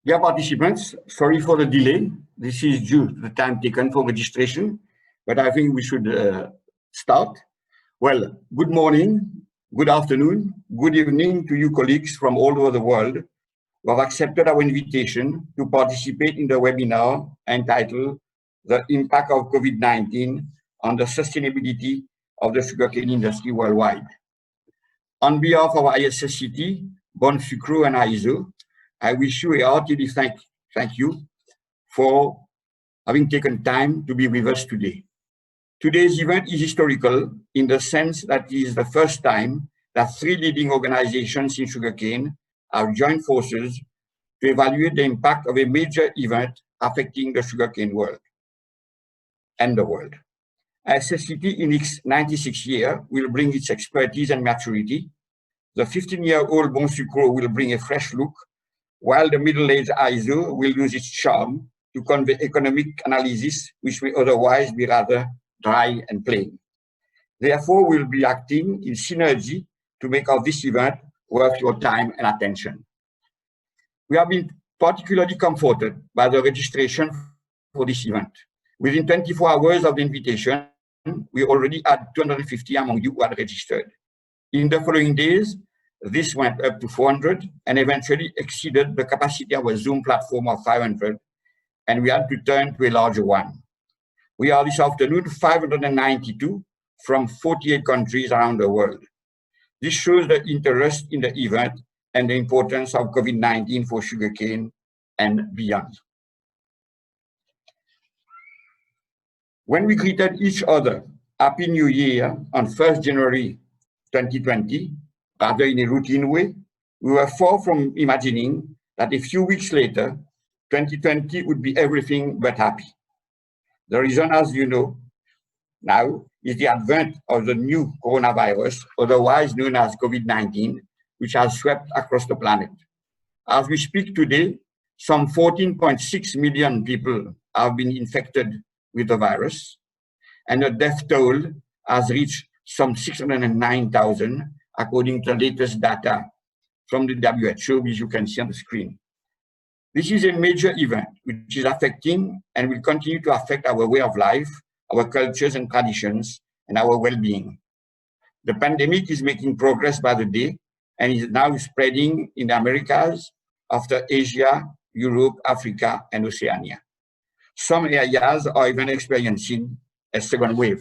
Dear participants, sorry for the delay. This is due to the time taken for registration, but I think we should start. Well, good morning, good afternoon, good evening to you colleagues from all over the world who have accepted our invitation to participate in the webinar entitled The Impact of COVID-19 on the Sustainability of the Sugarcane Industry Worldwide. On behalf of ISSCT, Bonsucro and Allsopp, I wish you a hearty thank you for having taken time to be with us today. Today's event is historical in the sense that it is the first time that three leading organizations in sugarcane have joined forces to evaluate the impact of a major event affecting the sugarcane world and the world. ISSCT in its 96th year will bring its expertise and maturity. The 15-year-old Bonsucro will bring a fresh look, while the middle-aged Allsopp will use its charm to convey economic analysis, which may otherwise be rather dry and plain. Therefore, we'll be acting in synergy to make of this event worth your time and attention. We have been particularly comforted by the registration for this event. Within 24 hours of the invitation, we already had 250 among you who had registered. In the following days, this went up to 400 and eventually exceeded the capacity of a Zoom platform of 500, and we had to turn to a larger one. We are this afternoon 592 from 48 countries around the world. This shows the interest in the event and the importance of COVID-19 for sugarcane and beyond. When we greeted each other Happy New Year on 1st January 2020, rather in a routine way, we were far from imagining that a few weeks later, 2020 would be everything but happy. The reason, as you know now, is the advent of the new coronavirus, otherwise known as COVID-19, which has swept across the planet. As we speak today, some 14.6 million people have been infected with the virus, and the death toll has reached some 609,000, according to the latest data from the WHO, which you can see on the screen. This is a major event which is affecting and will continue to affect our way of life, our cultures and traditions, and our well-being. The pandemic is making progress by the day and is now spreading in the Americas, after Asia, Europe, Africa, and Oceania. Some areas are even experiencing a second wave.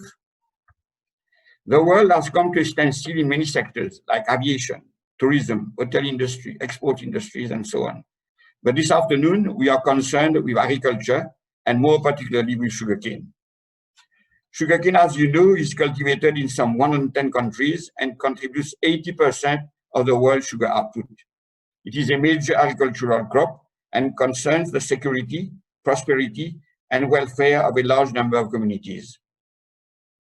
The world has come to a standstill in many sectors like aviation, tourism, hotel industry, export industries, and so on. But this afternoon, we are concerned with agriculture and more particularly with sugarcane. Sugarcane, as you know, is cultivated in some 110 countries and contributes 80% of the world's sugar output. It is a major agricultural crop and concerns the security, prosperity, and welfare of a large number of communities.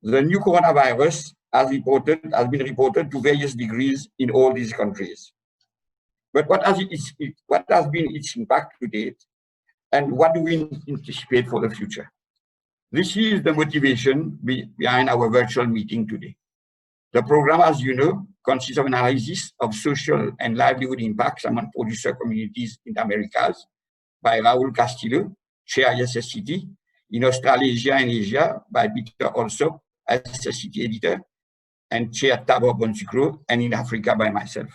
The new coronavirus has been reported to various degrees in all these countries. But what has been its impact to date, and what do we anticipate for the future? This is the motivation behind our virtual meeting today. The program, as you know, consists of analysis of social and livelihood impacts among producer communities in the Americas by Raúl Castillo, Chair ISSCT, in Australasia and Asia by Peter Allsopp, ISSCT editor, and Chair Tabor Bonsucro, and in Africa by myself.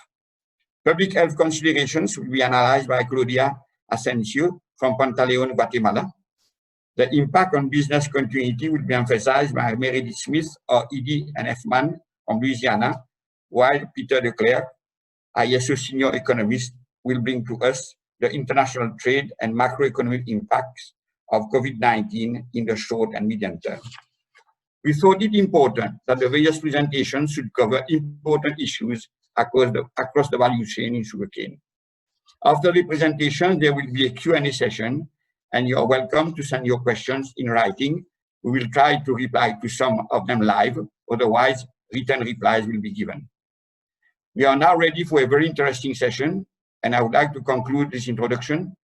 Public health considerations will be analyzed by Claudia Asensio from Pantaleon, Guatemala. The impact on business continuity will be emphasized by Meredith Smith or ED and F-Man from Louisiana, while Peter Leclerc, ISO senior economist, will bring to us the international trade and macroeconomic impacts of COVID-19 in the short and medium term. We thought it important that the various presentations should cover important issues across the value chain in sugarcane. After the presentation, there will be a Q&A session, and you are welcome to send your questions in writing. We will try to reply to some of them live, otherwise written replies will be given. We are now ready for a very interesting session, and I would like to conclude this introduction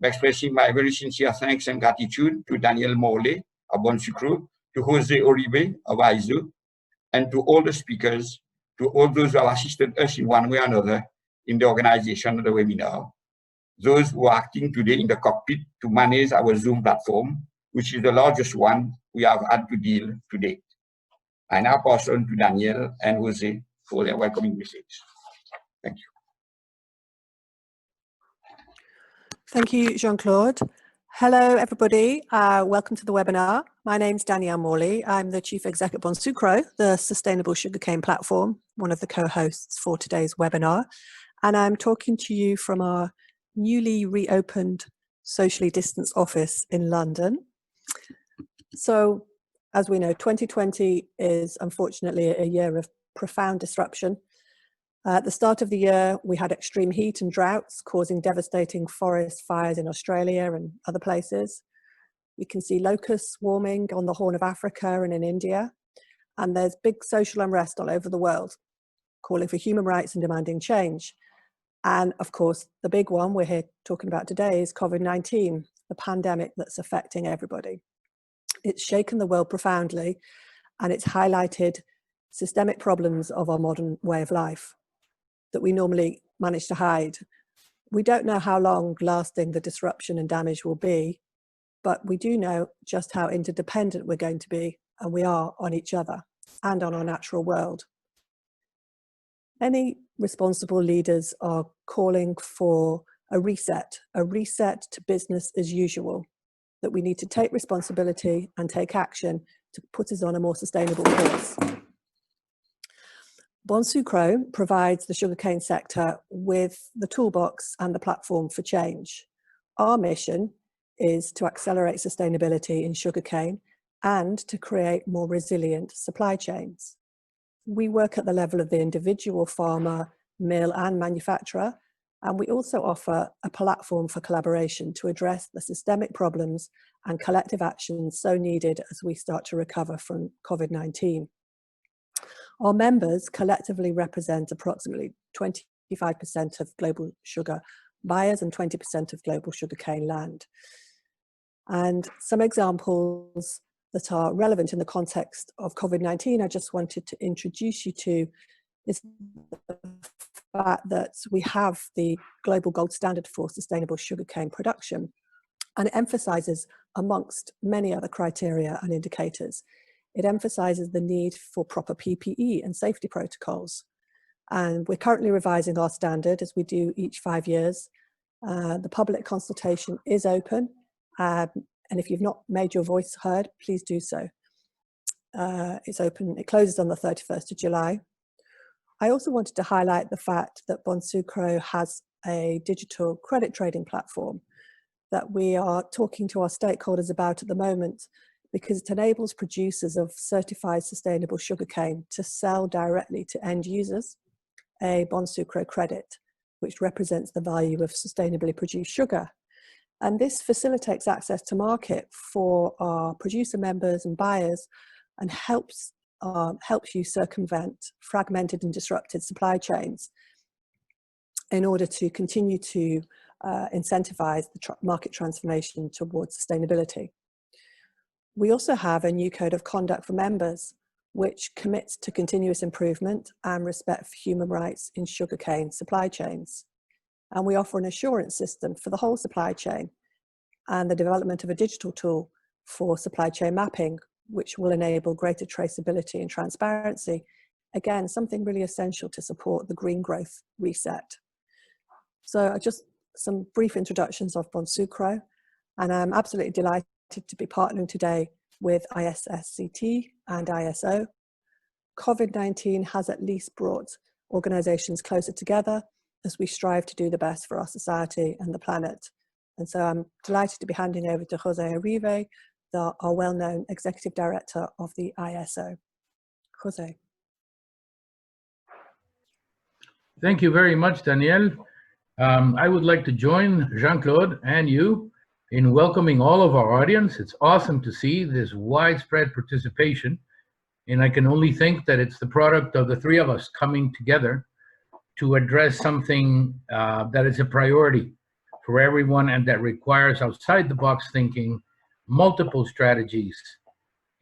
by expressing my very sincere thanks and gratitude to Danielle Morley of Bonsucro, to José Orive of Allsopp, and to all the speakers, to all those who have assisted us in one way or another in the organization of the webinar. those who are acting today in the cockpit to manage our Zoom platform, which is the largest one we have had to deal to date. I now pass on to Danielle and José for their welcoming message. Thank you. Thank you, Jean-Claude. Hello, everybody. Welcome to the webinar. My name's Danielle Morley. I'm the Chief Exec at Bonsucro, the Sustainable Sugarcane Platform, one of the co-hosts for today's webinar. And I'm talking to you from our newly reopened socially distanced office in London. So, as we know, 2020 is unfortunately a year of profound disruption. At the start of the year, we had extreme heat and droughts causing devastating forest fires in Australia and other places. We can see locusts swarming on the Horn of Africa and in India. And there's big social unrest all over the world, calling for human rights and demanding change. And of course, the big one we're here talking about today is COVID-19, the pandemic that's affecting everybody. It's shaken the world profoundly, and it's highlighted systemic problems of our modern way of life that we normally manage to hide. We don't know how long lasting the disruption and damage will be, but we do know just how interdependent we're going to be, and we are on each other and on our natural world. Any responsible leaders are calling for a reset to business as usual, that we need to take responsibility and take action to put us on a more sustainable course. Bonsucro provides the sugarcane sector with the toolbox and the platform for change. Our mission is to accelerate sustainability in sugarcane and to create more resilient supply chains. We work at the level of the individual farmer, mill and manufacturer, and we also offer a platform for collaboration to address the systemic problems and collective actions so needed as we start to recover from COVID-19. Our members collectively represent approximately 25% of global sugar buyers and 20% of global sugarcane land. And some examples that are relevant in the context of COVID-19, I just wanted to introduce you to is the fact that we have the global gold standard for sustainable sugarcane production, and it emphasizes, amongst many other criteria and indicators, it emphasizes the need for proper PPE and safety protocols. And we're currently revising our standard as we do each 5 years. The public consultation is open, and if you've not made your voice heard, please do so. It's open, it closes on the 31st of July. I also wanted to highlight the fact that Bonsucro has a digital credit trading platform that we are talking to our stakeholders about at the moment, because it enables producers of certified sustainable sugarcane to sell directly to end users a Bonsucro credit, which represents the value of sustainably produced sugar. And this facilitates access to market for our producer members and buyers, and helps you circumvent fragmented and disrupted supply chains in order to continue to incentivize the market transformation towards sustainability. We also have a new code of conduct for members, which commits to continuous improvement and respect for human rights in sugarcane supply chains. And we offer an assurance system for the whole supply chain and the development of a digital tool for supply chain mapping, which will enable greater traceability and transparency. Again, something really essential to support the green growth reset. So just some brief introductions of Bonsucro, and I'm absolutely delighted to be partnering today with ISSCT and ISO. COVID-19 has at least brought organisations closer together as we strive to do the best for our society and the planet. And so I'm delighted to be handing over to José Orive, our well-known Executive Director of the ISO. José. Thank you very much, Danielle. I would like to join Jean-Claude and you in welcoming all of our audience. It's awesome to see this widespread participation, and I can only think that it's the product of the three of us coming together to address something that is a priority for everyone and that requires outside the box thinking, multiple strategies,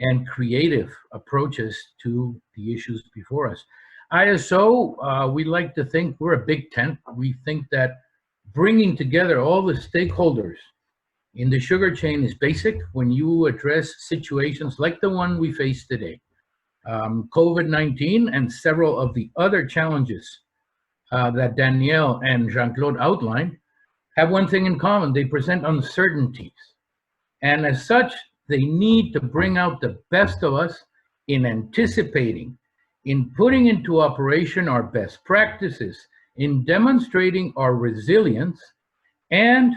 and creative approaches to the issues before us. ISO, we like to think we're a big tent. We think that bringing together all the stakeholders in the sugar chain is basic when you address situations like the one we face today. COVID-19 and several of the other challenges that Danielle and Jean-Claude outlined have one thing in common: they present uncertainties. And as such, they need to bring out the best of us in anticipating, in putting into operation our best practices, in demonstrating our resilience, and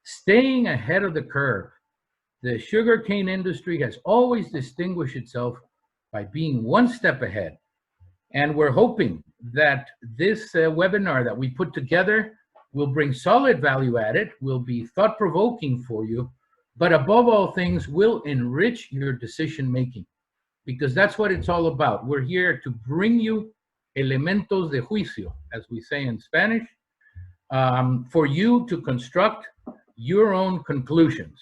staying ahead of the curve. The sugarcane industry has always distinguished itself by being one step ahead. And we're hoping that this webinar that we put together will bring solid value added, will be thought-provoking for you, but above all things, will enrich your decision-making, because that's what it's all about. We're here to bring you elementos de juicio, as we say in Spanish, for you to construct your own conclusions.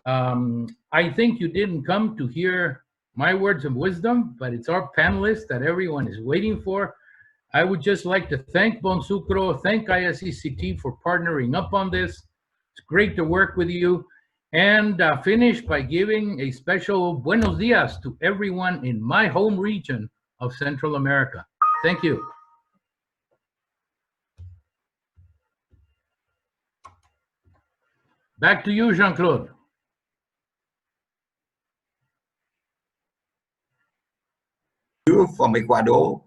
I think you didn't come to hear my words of wisdom, but it's our panelists that everyone is waiting for. I would just like to thank Bonsucro, thank ISSCT for partnering up on this. It's great to work with you. And finish by giving a special buenos dias to everyone in my home region of Central America. Thank you. Back to you, Jean-Claude. You from Ecuador,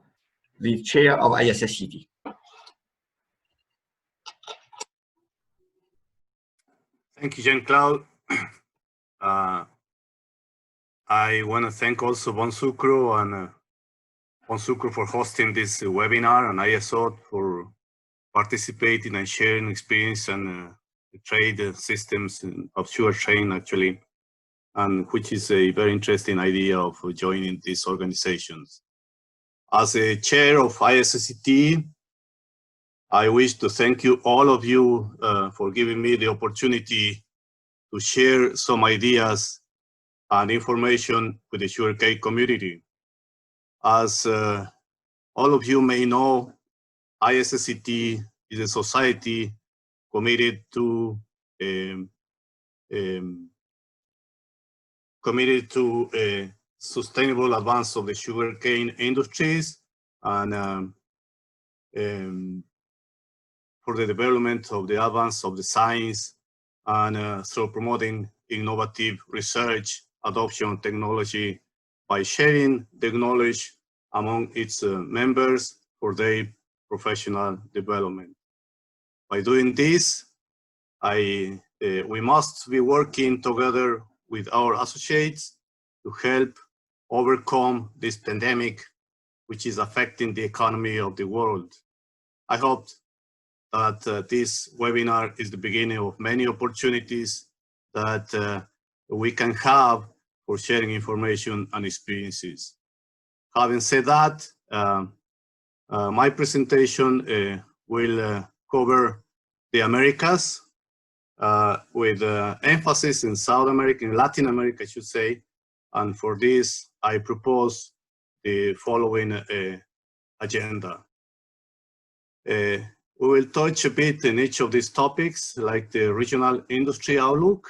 the chair of ISSCT. Thank you, Jean-Claude. I want to thank also Bonsucro and Bonsucro for hosting this webinar, and ISSCT for participating and sharing experience and the trade systems of sugar chain, actually, and which is a very interesting idea of joining these organizations. As a chair of ISSCT, I wish to thank you, all of you, for giving me the opportunity to share some ideas and information with the sugarcane community. As all of you may know, ISSCT is a society committed to sustainable advance of the sugarcane industries and for the development of the advance of the science and through promoting innovative research, adoption of technology by sharing the knowledge among its members for their professional development. By doing this, we must be working together with our associates to help overcome this pandemic, which is affecting the economy of the world. I hope that this webinar is the beginning of many opportunities that we can have for sharing information and experiences. Having said that, my presentation will cover the Americas with emphasis in South America, in Latin America, I should say. And for this, I propose the following agenda. We will touch a bit in each of these topics, like the regional industry outlook.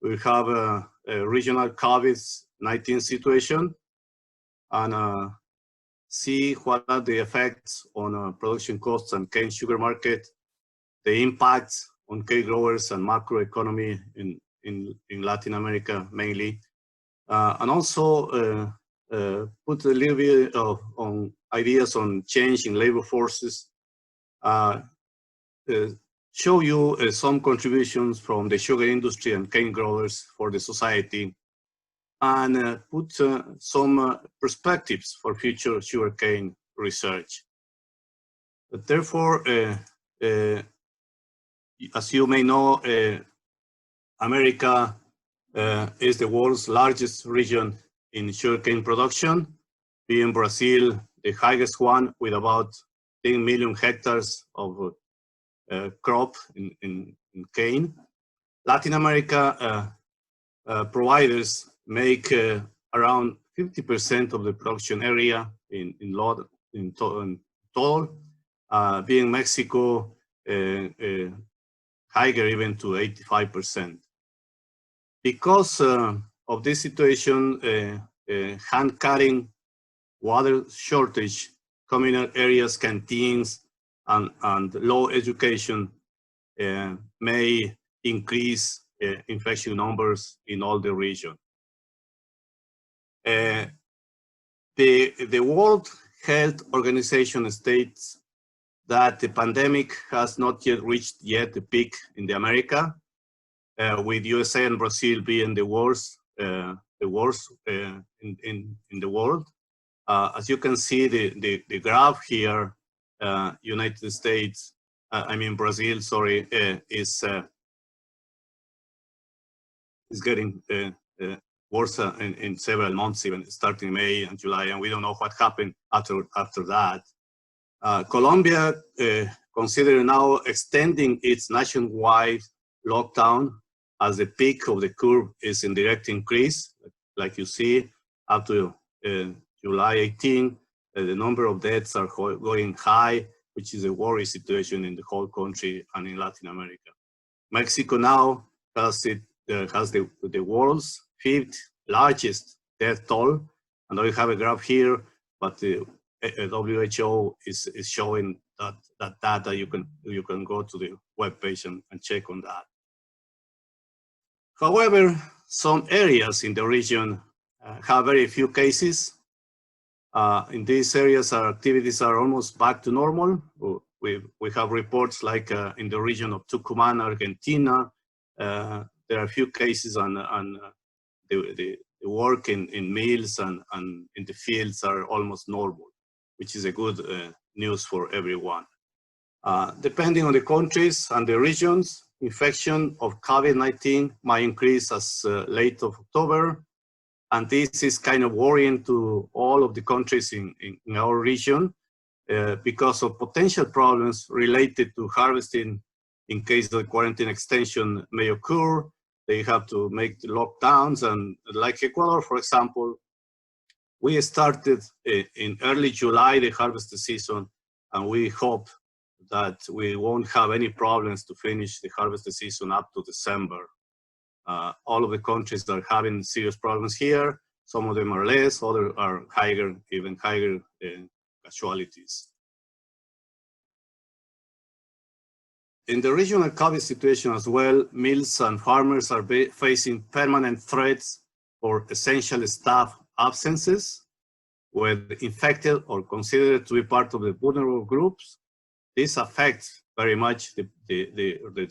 We have a regional COVID-19 situation and see what are the effects on production costs and cane sugar market, the impacts on cane growers and macroeconomy in Latin America mainly, and also put a little bit on ideas on change in labor forces, show you some contributions from the sugar industry and cane growers for the society, and put some perspectives for future sugarcane research. But therefore, as you may know, America is the world's largest region in sugarcane production, being Brazil the highest one with about 10 million hectares of crop in cane. Latin America providers make around 50% of the production area in total, being Mexico higher even to 85%. Because of this situation, hand cutting, water shortage, communal areas, canteens, and low education may increase infection numbers in all the region. The World Health Organization states that the pandemic has not yet reached the peak in the America, with USA and Brazil being the worst in the world. As you can see, the graph here, United States, Brazil, sorry, is getting worse in several months, even starting May and July, and we don't know what happened after that. Colombia considering now extending its nationwide lockdown, as the peak of the curve is in direct increase. Like you see, up to July 18, the number of deaths are going high, which is a worry situation in the whole country and in Latin America. Mexico now has the world's 5th largest death toll, and I have a graph here, but the WHO is showing that data. You can go to the webpage and check on that. However, some areas in the region have very few cases. In these areas, our activities are almost back to normal. We have reports like in the region of Tucumán, Argentina. There are a few cases, and the work in mills and in the fields are almost normal, which is a good news for everyone. Depending on the countries and the regions, infection of COVID-19 might increase as late of October. And this is kind of worrying to all of the countries in our region because of potential problems related to harvesting in case the quarantine extension may occur. They have to make the lockdowns, and like Ecuador, for example, we started in early July the harvest season, and we hope that we won't have any problems to finish the harvest season up to December. All of the countries are having serious problems here. Some of them are less, others are higher, even higher casualties. In the regional COVID situation as well, mills and farmers are facing permanent threats for essential staff absences, whether infected or considered to be part of the vulnerable groups. This affects very much the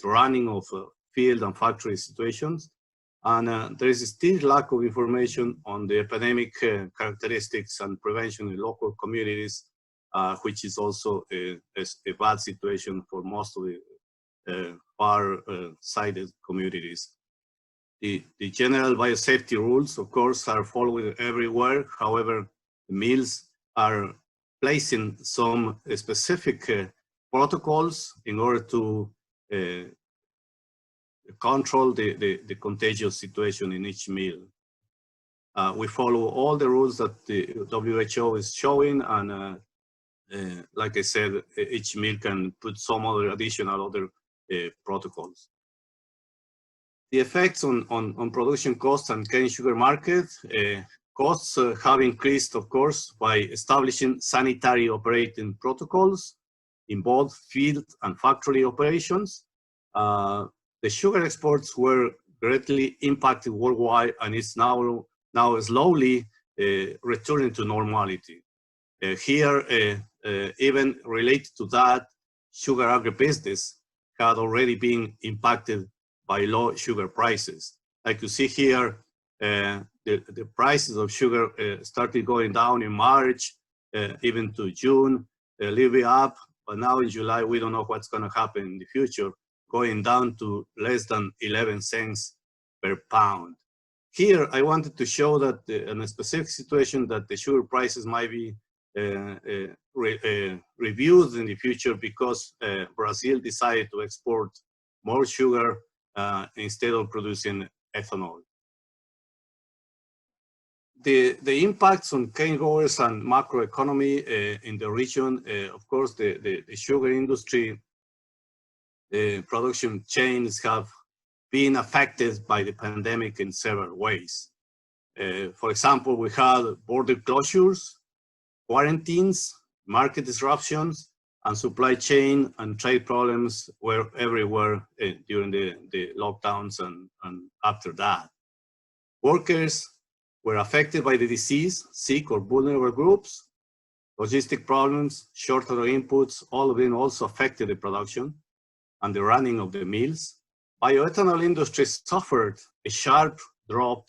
running of field and factory situations. And there is still lack of information on the epidemic characteristics and prevention in local communities, which is also a bad situation for most of the far-sighted communities. The general biosafety rules, of course, are followed everywhere. However, the mills are placing some specific protocols in order to control the contagious situation in each mill. We follow all the rules that the WHO is showing, and like I said, each mill can put some other additional protocols. The effects on production costs and cane sugar market. Costs have increased, of course, by establishing sanitary operating protocols in both field and factory operations. The sugar exports were greatly impacted worldwide, and it's now slowly returning to normality. Here, even related to that, sugar agribusiness had already been impacted by low sugar prices. Like you see here, the prices of sugar started going down in March, even to June, a little bit up, but now in July, we don't know what's gonna happen in the future, going down to less than 11 cents per pound. Here, I wanted to show that in a specific situation that the sugar prices might be reviewed in the future because Brazil decided to export more sugar instead of producing ethanol. The impacts on cane growers and macroeconomy in the region, of course, the sugar industry production chains have been affected by the pandemic in several ways. For example, we had border closures, quarantines, market disruptions, and supply chain and trade problems were everywhere during the lockdowns and after that. Workers were affected by the disease, sick or vulnerable groups. Logistic problems, shortage of inputs, all of them also affected the production and the running of the mills. Bioethanol industry suffered a sharp drop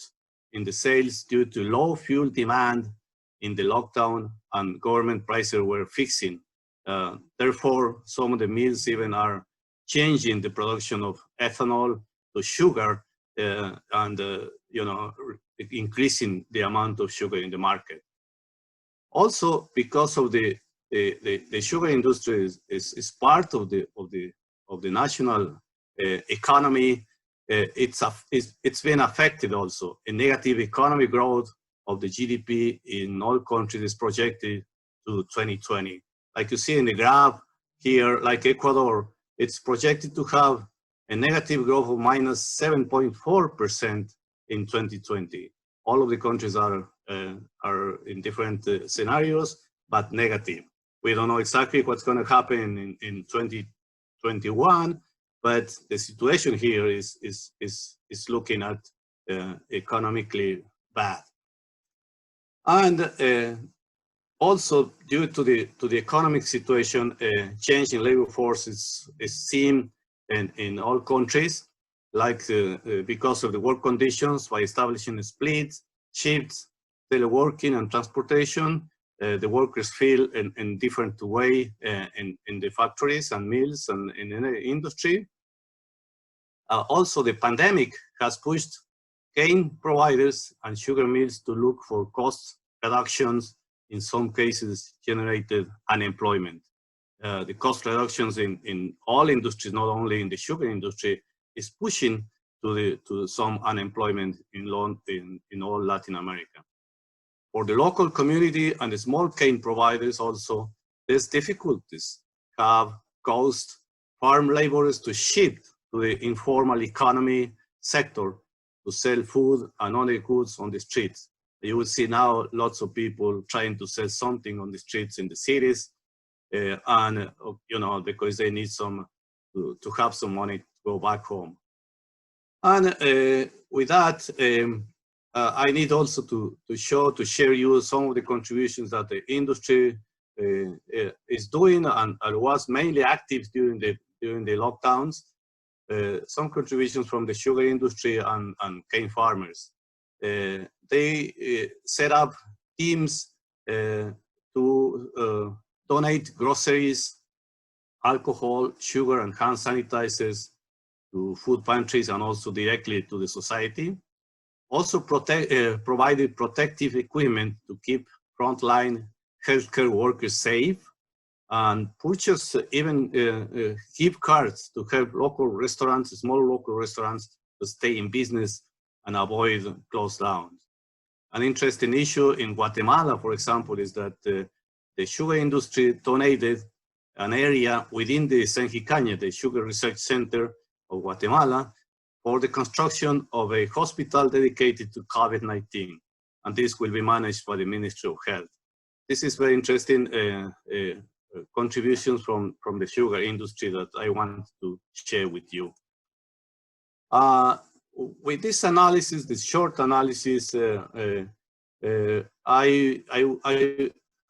in the sales due to low fuel demand in the lockdown, and government prices were fixing. Therefore, some of the mills even are changing the production of ethanol to sugar and increasing the amount of sugar in the market. Also, because of the sugar industry is part of the national economy, it's been affected also. A negative economic growth of the GDP in all countries is projected to 2020. Like you see in the graph here, like Ecuador, it's projected to have a negative growth of minus 7.4% in 2020. All of the countries are in different scenarios, but negative. We don't know exactly what's going to happen in 2021, but the situation here is looking at economically bad. And also due to the economic situation, change in labor force is seen in all countries, like because of the work conditions, by establishing splits, shifts, teleworking and transportation. The workers feel in different way in the factories and mills and in the industry. Also, the pandemic has pushed cane providers and sugar mills to look for cost reductions, in some cases generated unemployment. The cost reductions in all industries, not only in the sugar industry, is pushing to some unemployment in all Latin America. For the local community and the small cane providers also, these difficulties have caused farm laborers to shift to the informal economy sector to sell food and other goods on the streets. You will see now lots of people trying to sell something on the streets in the cities, and because they need to have some money to go back home. And with that, I need also to share you some of the contributions that the industry is doing and was mainly active during the lockdowns. Some contributions from the sugar industry and cane farmers. They set up teams to donate groceries, alcohol, sugar, and hand sanitizers to food pantries and also directly to the society. Also provided protective equipment to keep frontline healthcare workers safe, and purchase even gift cards to help local restaurants, small local restaurants, to stay in business and avoid close downs. An interesting issue in Guatemala, for example, is that the sugar industry donated an area within the Caña, the Sugar Research Center of Guatemala, for the construction of a hospital dedicated to COVID-19. And this will be managed by the Ministry of Health. This is very interesting contributions from the sugar industry that I want to share with you. With this analysis, this short analysis, I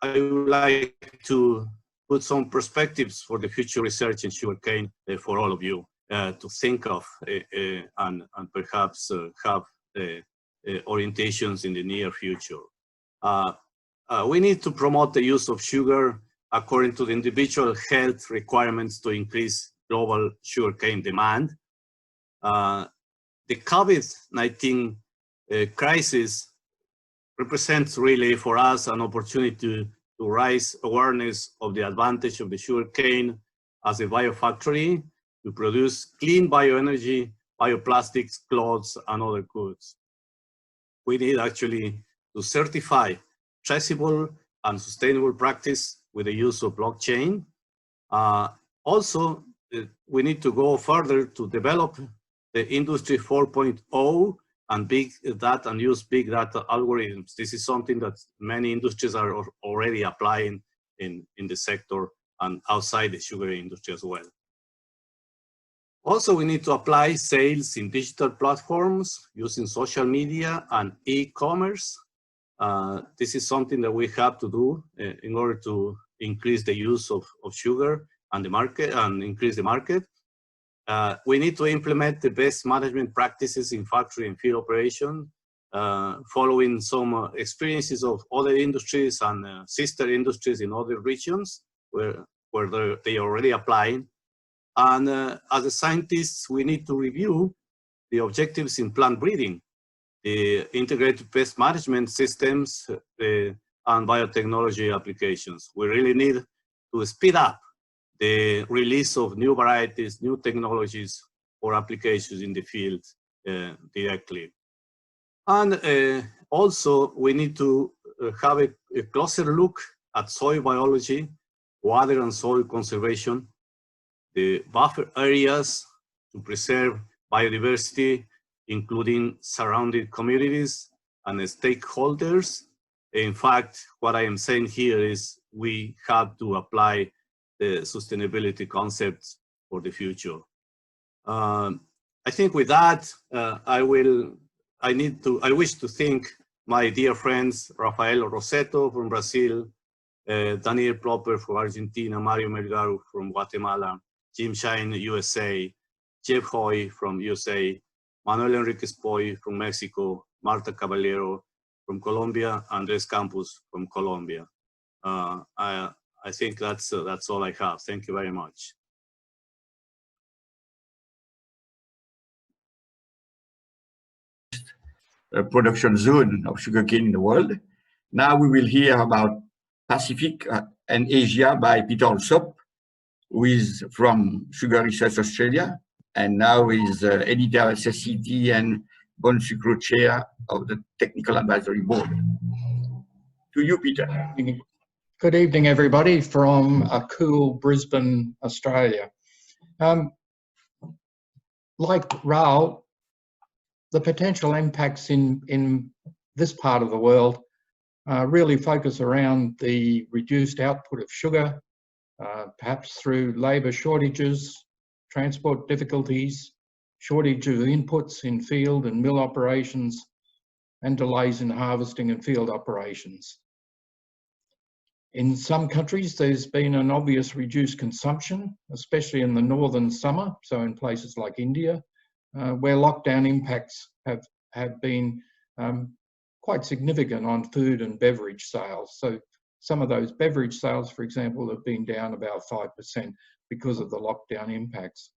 would like to put some perspectives for the future research in sugarcane for all of you to think of and perhaps have orientations in the near future. We need to promote the use of sugar according to the individual health requirements to increase global sugarcane demand. The COVID-19 crisis represents really for us an opportunity to raise awareness of the advantage of the sugarcane as a biofactory to produce clean bioenergy, bioplastics, clothes, and other goods. We need actually to certify traceable and sustainable practice with the use of blockchain. Also, we need to go further to develop the Industry 4.0 and big data and use big data algorithms. This is something that many industries are already applying in the sector and outside the sugar industry as well. Also, we need to apply sales in digital platforms using social media and e-commerce. This is something that we have to do in order to increase the use of sugar and the market and increase the market. We need to implement the best management practices in factory and field operation, following some experiences of other industries and sister industries in other regions where they are already applying. And as a scientists, we need to review the objectives in plant breeding, the integrated pest management systems, and biotechnology applications. We really need to speed up the release of new varieties, new technologies or applications in the field directly. And also we need to have a closer look at soil biology, water and soil conservation, the buffer areas to preserve biodiversity, including surrounding communities and stakeholders. In fact, what I am saying here is we have to apply the sustainability concepts for the future. I think with that, I wish to thank my dear friends, Rafael Roseto from Brazil, Daniel Plopper from Argentina, Mario Melgaro from Guatemala, Jim Shine, USA, Jeff Hoy from USA, Manuel Enriquez Poy from Mexico, Marta Caballero from Colombia, Andres Campos from Colombia. I think that's all I have. Thank you very much. Production zone of sugarcane in the world. Now we will hear about Pacific and Asia by Peter Allsopp, who is from Sugar Research Australia, and now is editor at ISSCT and Bonsucro chair of the Technical Advisory Board. To you, Peter. Good evening, everybody, from a cool Brisbane, Australia. Like Raúl, the potential impacts in this part of the world really focus around the reduced output of sugar, perhaps through labour shortages, transport difficulties, shortage of inputs in field and mill operations, and delays in harvesting and field operations. In some countries, there's been an obvious reduced consumption, especially in the northern summer, so in places like India, where lockdown impacts have been quite significant on food and beverage sales. So some of those beverage sales, for example, have been down about 5% because of the lockdown impacts.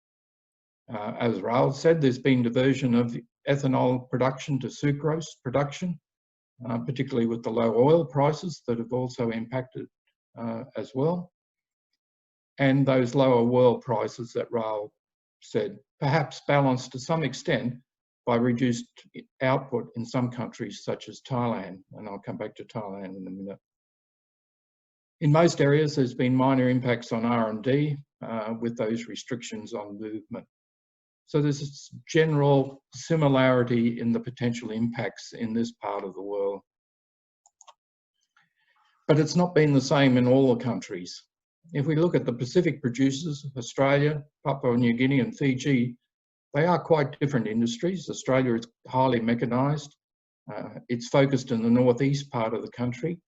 As Raúl said, there's been diversion of ethanol production to sucrose production, particularly with the low oil prices that have also impacted as well. And those lower oil prices that Raúl said, perhaps balanced to some extent by reduced output in some countries such as Thailand, and I'll come back to Thailand in a minute. In most areas, there's been minor impacts on R&D with those restrictions on movement. So there's a general similarity in the potential impacts in this part of the world. But it's not been the same in all the countries. If we look at the Pacific producers, Australia, Papua New Guinea and Fiji, they are quite different industries. Australia is highly mechanised. It's focused in the northeast part of the country,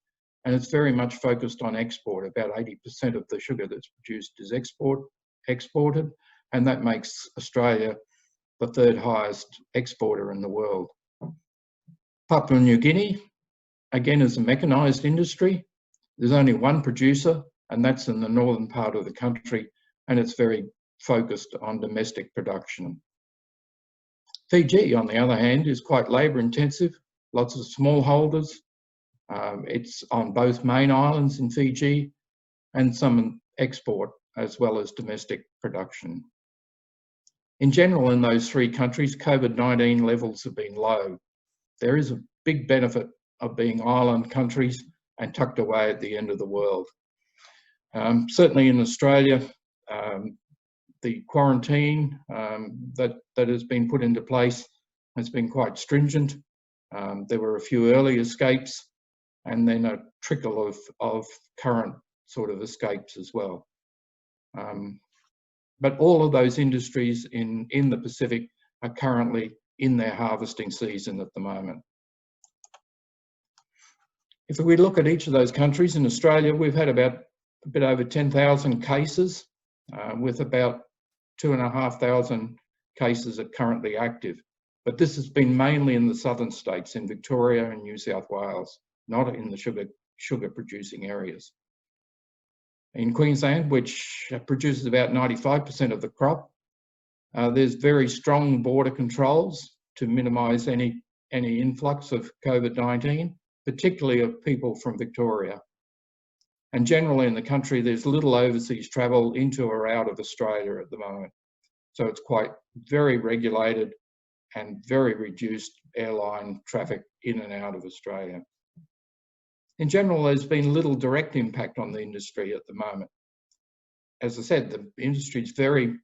and it's very much focused on export. About 80% of the sugar that's produced is exported, and that makes Australia the third highest exporter in the world. Papua New Guinea, again, is a mechanised industry. There's only one producer, and that's in the northern part of the country, and it's very focused on domestic production. Fiji, on the other hand, is quite labour intensive, lots of smallholders. It's on both main islands in Fiji and some export as well as domestic production. In general, in those three countries, COVID-19 levels have been low. There is a big benefit of being island countries and tucked away at the end of the world. Certainly in Australia, The quarantine that has been put into place has been quite stringent. There were a few early escapes and then a trickle of current sort of escapes as well. But all of those industries in the Pacific are currently in their harvesting season at the moment. If we look at each of those countries, in Australia, we've had about a bit over 10,000 cases, with about 2,500 cases are currently active. But this has been mainly in the southern states, in Victoria and New South Wales, not in the sugar producing areas. In Queensland, which produces about 95% of the crop, there's very strong border controls to minimise any influx of COVID-19, particularly of people from Victoria. And generally in the country, there's little overseas travel into or out of Australia at the moment. So it's quite very regulated and very reduced airline traffic in and out of Australia. In general, there's been little direct impact on the industry at the moment. As I said, the industry is very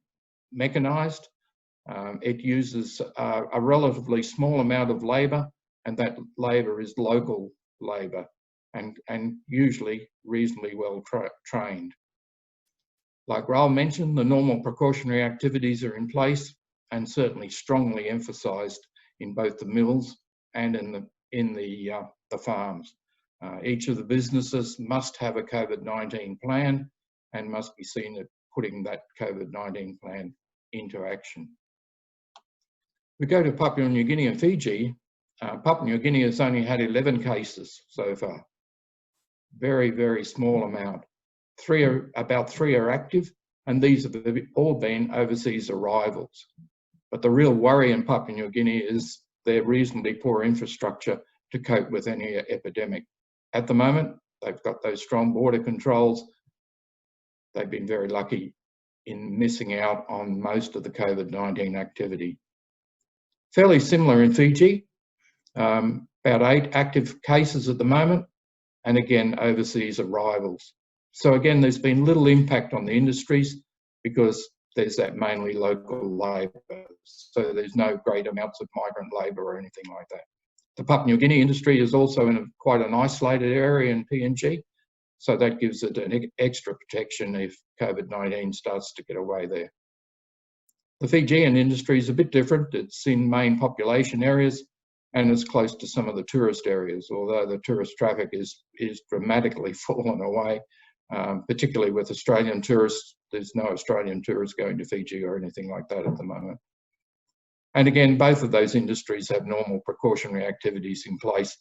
mechanised. It uses a relatively small amount of labour, and that labour is local labour and usually reasonably well trained. Like Raúl mentioned, the normal precautionary activities are in place and certainly strongly emphasised in both the mills and in the farms. Each of the businesses must have a COVID-19 plan and must be seen at putting that COVID-19 plan into action. We go to Papua New Guinea and Fiji. Papua New Guinea has only had 11 cases so far. Very, very small amount. About three are active, and these have all been overseas arrivals. But the real worry in Papua New Guinea is their reasonably poor infrastructure to cope with any epidemic. At the moment, they've got those strong border controls. They've been very lucky in missing out on most of the COVID-19 activity. Fairly similar in Fiji, about 8 active cases at the moment, and again, overseas arrivals. So again, there's been little impact on the industries because there's that mainly local labour. So there's no great amounts of migrant labour or anything like that. The Papua New Guinea industry is also in quite an isolated area in PNG, so that gives it an extra protection if COVID-19 starts to get away there. The Fijian industry is a bit different. It's in main population areas and it's close to some of the tourist areas, although the tourist traffic is dramatically fallen away, particularly with Australian tourists. There's no Australian tourists going to Fiji or anything like that at the moment. And again, both of those industries have normal precautionary activities in place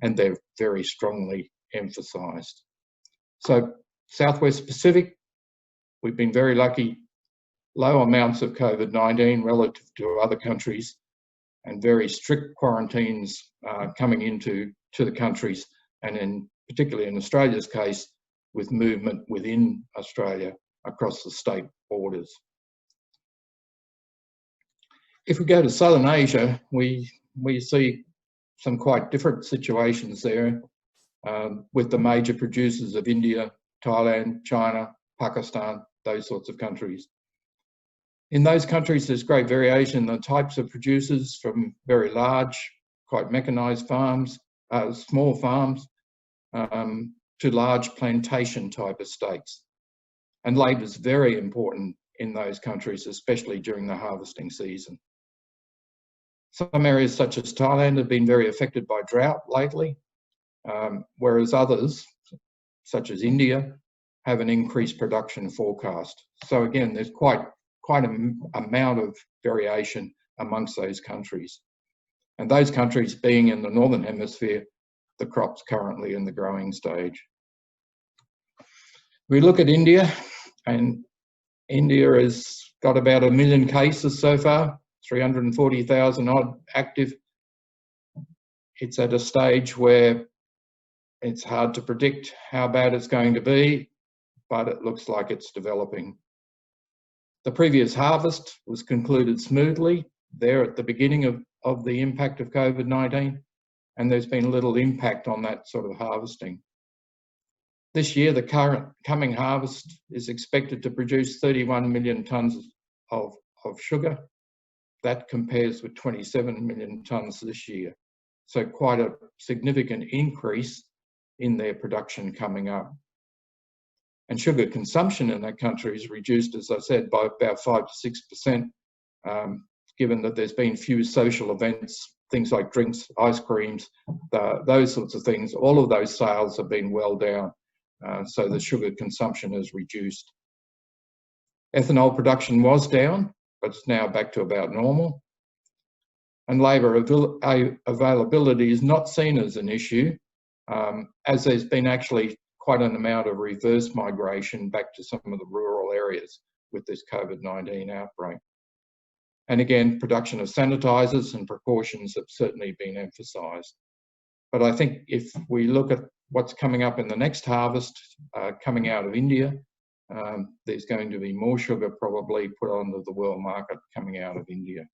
and they're very strongly emphasised. So Southwest Pacific, we've been very lucky. Low amounts of COVID-19 relative to other countries and very strict quarantines coming into the countries, and particularly in Australia's case, with movement within Australia across the state borders. If we go to Southern Asia, we see some quite different situations there with the major producers of India, Thailand, China, Pakistan, those sorts of countries. In those countries, there's great variation in the types of producers, from very large, quite mechanised farms, small farms, to large plantation type estates. And labour is very important in those countries, especially during the harvesting season. Some areas such as Thailand have been very affected by drought lately, whereas others, such as India, have an increased production forecast. So again, there's quite an amount of variation amongst those countries. And those countries being in the Northern Hemisphere, the crop's currently in the growing stage. We look at India, and India has got about 1 million cases so far, 340,000 odd active. It's at a stage where it's hard to predict how bad it's going to be, but it looks like it's developing. The previous harvest was concluded smoothly there at the beginning of the impact of COVID-19, and there's been little impact on that sort of harvesting. This year, the coming harvest is expected to produce 31 million tonnes of sugar. That compares with 27 million tonnes this year. So quite a significant increase in their production coming up. And sugar consumption in that country is reduced, as I said, by about 5 to 6%, given that there's been few social events, things like drinks, ice creams, those sorts of things. All of those sales have been well down, so the sugar consumption has reduced. Ethanol production was down, but it's now back to about normal. And labour availability is not seen as an issue, as there's been actually quite an amount of reverse migration back to some of the rural areas with this COVID-19 outbreak. And again, production of sanitisers and precautions have certainly been emphasised. But I think if we look at what's coming up in the next harvest, coming out of India, there's going to be more sugar probably put onto the world market coming out of India.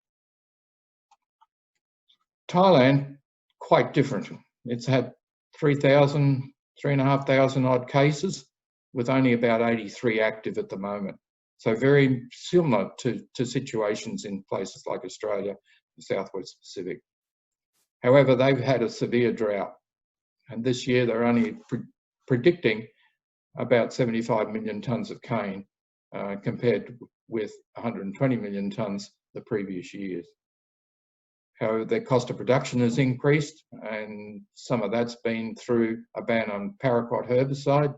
Thailand, quite different. It's had 3,500 odd cases, with only about 83 active at the moment. So very similar to situations in places like Australia, the Southwest Pacific. However, they've had a severe drought, and this year they're only predicting about 75 million tonnes of cane, compared with 120 million tonnes the previous years. However, their cost of production has increased, and some of that's been through a ban on paraquat herbicide,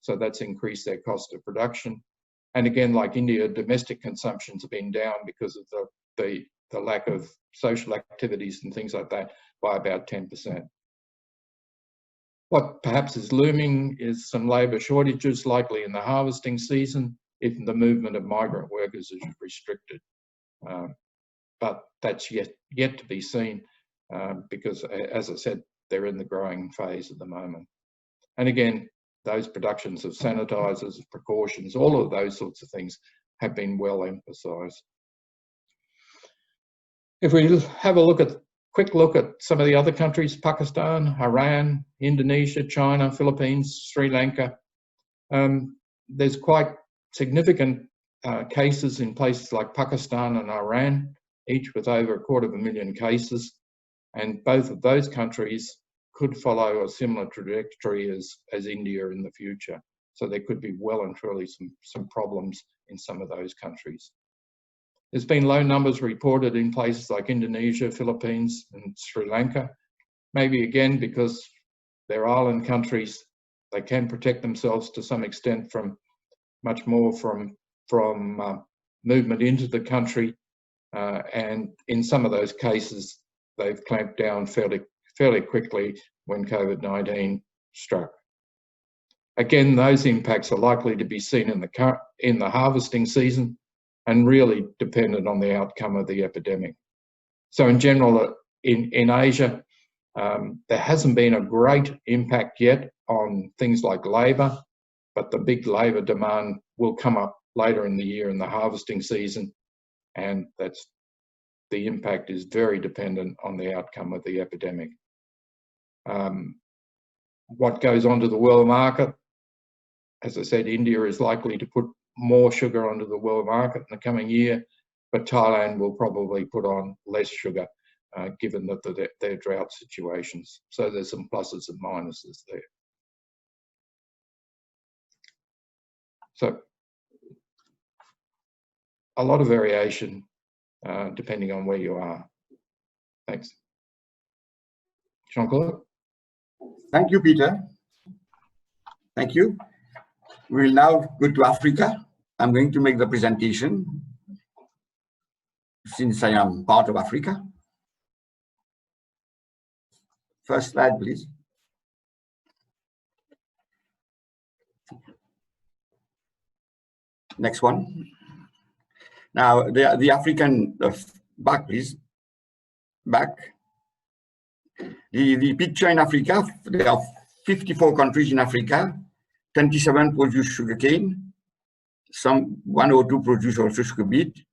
so that's increased their cost of production. And again, like India, domestic consumption's been down because of the lack of social activities and things like that by about 10%. What perhaps is looming is some labour shortages, likely in the harvesting season, if the movement of migrant workers is restricted. But that's yet to be seen, because, as I said, they're in the growing phase at the moment. And again, those productions of sanitisers, precautions, all of those sorts of things have been well emphasised. If we have a quick look at some of the other countries, Pakistan, Iran, Indonesia, China, Philippines, Sri Lanka, there's quite significant cases in places like Pakistan and Iran, each with over 250,000 cases, and both of those countries could follow a similar trajectory as India in the future. So there could be well and truly some problems in some of those countries. There's been low numbers reported in places like Indonesia, Philippines and Sri Lanka, maybe again because they're island countries, they can protect themselves to some extent from much more from movement into the country, and in some of those cases they've clamped down fairly quickly when COVID-19 struck. Again, those impacts are likely to be seen in the harvesting season and really dependent on the outcome of the epidemic. So in general, in Asia, there hasn't been a great impact yet on things like labour, but the big labour demand will come up later in the year in the harvesting season, and the impact is very dependent on the outcome of the epidemic. What goes onto the world market, as I said, India is likely to put more sugar onto the world market in the coming year, but Thailand will probably put on less sugar, given that their drought situations. So there's some pluses and minuses there. So a lot of variation depending on where you are. Thanks. Jean-Claude? Thank you, Peter. Thank you. We'll now go to Africa. I'm going to make the presentation since I am part of Africa. First slide, please. Next one. Now, the African, back please, back. The picture in Africa, there are 54 countries in Africa, 27 produce sugarcane, some 1 or 2 produce also sugar beet.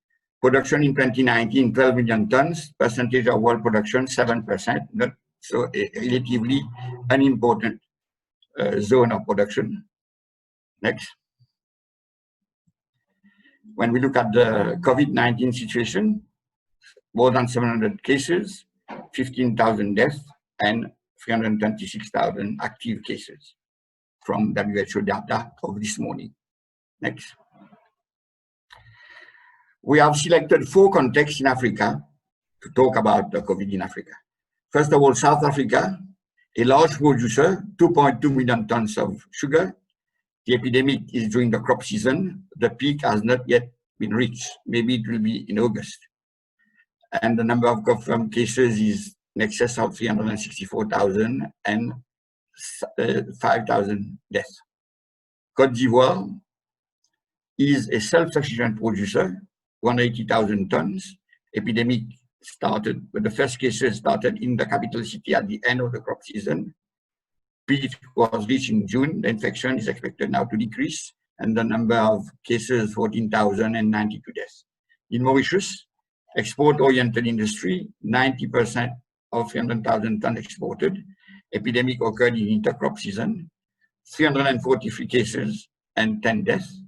Production in 2019, 12 million tons, percentage of world production, 7%, so a relatively unimportant zone of production. Next. When we look at the COVID-19 situation, more than 700 cases, 15,000 deaths, and 326,000 active cases from WHO data of this morning. Next. We have selected 4 contexts in Africa to talk about the COVID in Africa. First of all, South Africa, a large producer, 2.2 million tons of sugar. The epidemic is during the crop season. The peak has not yet been reached. Maybe it will be in August. And the number of confirmed cases is in excess of 364,000 and 5,000 deaths. Côte d'Ivoire is a self-sufficient producer, 180,000 tons. Epidemic started, but the first cases started in the capital city at the end of the crop season. Peak was reached in June. The infection is expected now to decrease, and the number of cases, 14,092 deaths. In Mauritius, export-oriented industry, 90% of 300,000 tons exported. Epidemic occurred in intercrop season, 343 cases and 10 deaths.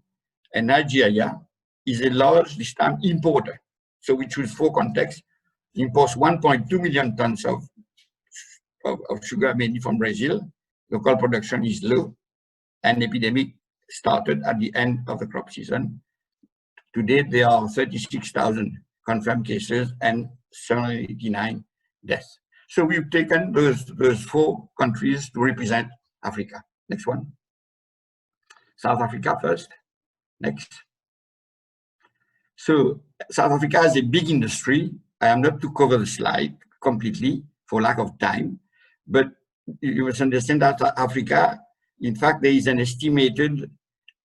And Nigeria is a large, this time, importer. So we choose 4 contexts. Imports 1.2 million tons of sugar, mainly from Brazil. Local production is low, and epidemic started at the end of the crop season. To date, there are 36,000 confirmed cases and 789 deaths. So we've taken those 4 countries to represent Africa. Next one. South Africa first. Next. So South Africa has a big industry. I am not to cover the slide completely for lack of time, but you must understand that Africa, in fact, there is an estimated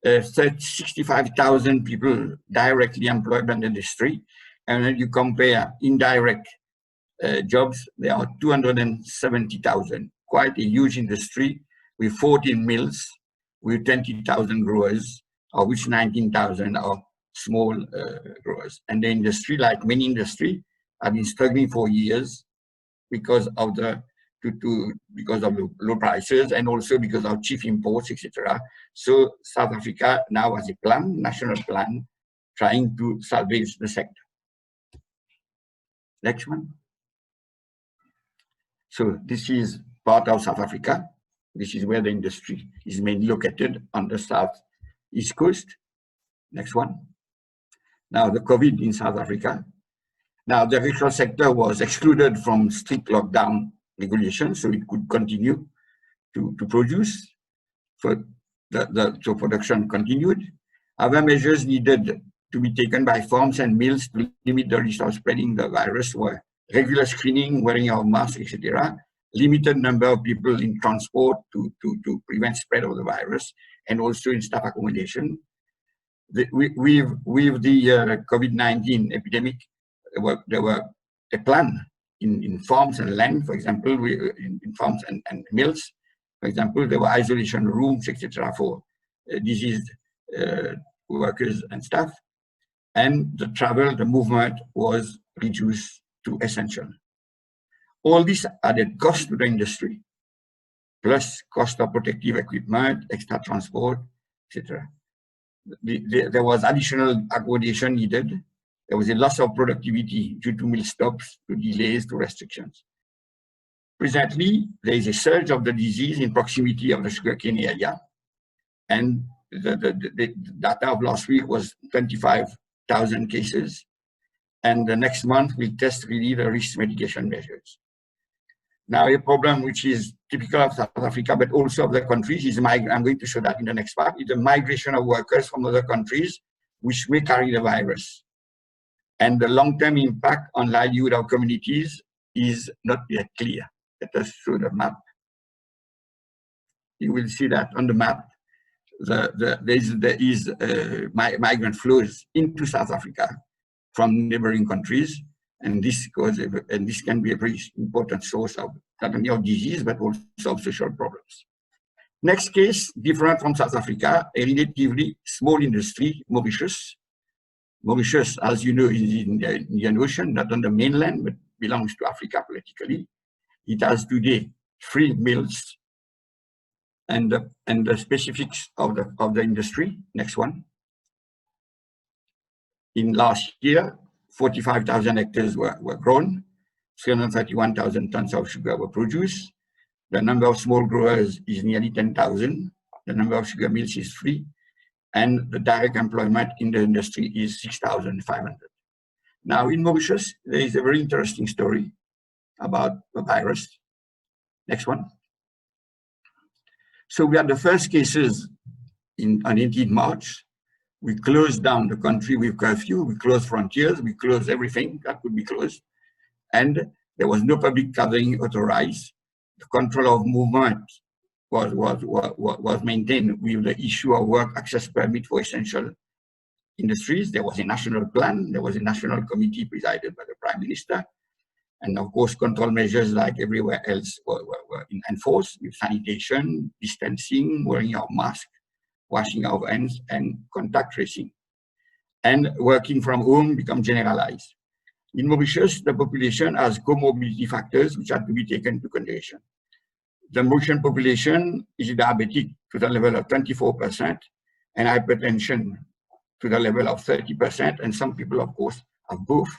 65,000 people directly employed in the industry. And when you compare indirect jobs, there are 270,000, quite a huge industry with 14 mills, with 20,000 growers, of which 19,000 are small growers. And the industry, like many industry, have been struggling for years because of the low prices and also because of cheap imports, etc. So South Africa now has a plan, national plan, trying to salvage the sector. Next one. So this is part of South Africa. This is where the industry is mainly located on the southeast coast. Next one. Now the COVID in South Africa. Now the agricultural sector was excluded from strict lockdown regulations, so it could continue to produce. So so production continued. Other measures needed to be taken by farms and mills to limit the risk of spreading the virus were regular screening, wearing of masks, etc. Limited number of people in transport to prevent spread of the virus, and also in staff accommodation. With the COVID-19 epidemic, there were a plan in farms and land, for example, in farms and mills. For example, there were isolation rooms, etc., for diseased workers and staff. And the travel, the movement was reduced to essential. All this added cost to the industry, plus cost of protective equipment, extra transport, etc. There was additional accommodation needed. There was a loss of productivity due to mill stops, to delays, to restrictions. Presently, there is a surge of the disease in proximity of the sugarcane area. And the data of last week was 25,000 cases. And the next month, we'll test really the risk mitigation measures. Now, a problem which is typical of South Africa, but also of the countries, is I'm going to show that in the next part, is the migration of workers from other countries which may carry the virus. And the long-term impact on livelihood of communities is not yet clear. Let us show the map. You will see that on the map, there is migrant flows into South Africa from neighboring countries, and this can be a very important source of not only of disease but also of social problems. Next case, different from South Africa, a relatively small industry, Mauritius. Mauritius, as you know, is in the Indian Ocean, not on the mainland, but belongs to Africa politically. It has today 3 mills, and the specifics of the industry. Next one. In last year, 45,000 hectares were grown, 331,000 tons of sugar were produced. The number of small growers is nearly 10,000. The number of sugar mills is 3. And the direct employment in the industry is 6,500. Now, in Mauritius, there is a very interesting story about the virus. Next one. So we had the first cases on 18 March. We closed down the country with curfew. We closed frontiers. We closed everything that could be closed. And there was no public gathering authorized. The control of movement was maintained with the issue of work access permit for essential industries. There was a national plan. There was a national committee presided by the Prime Minister. And of course, control measures like everywhere else were enforced with sanitation, distancing, wearing of masks, washing of hands, and contact tracing. And working from home became generalized. In Mauritius, the population has comorbidity factors which have to be taken into consideration. The Mauritian population is diabetic to the level of 24% and hypertension to the level of 30%, and some people, of course, have both.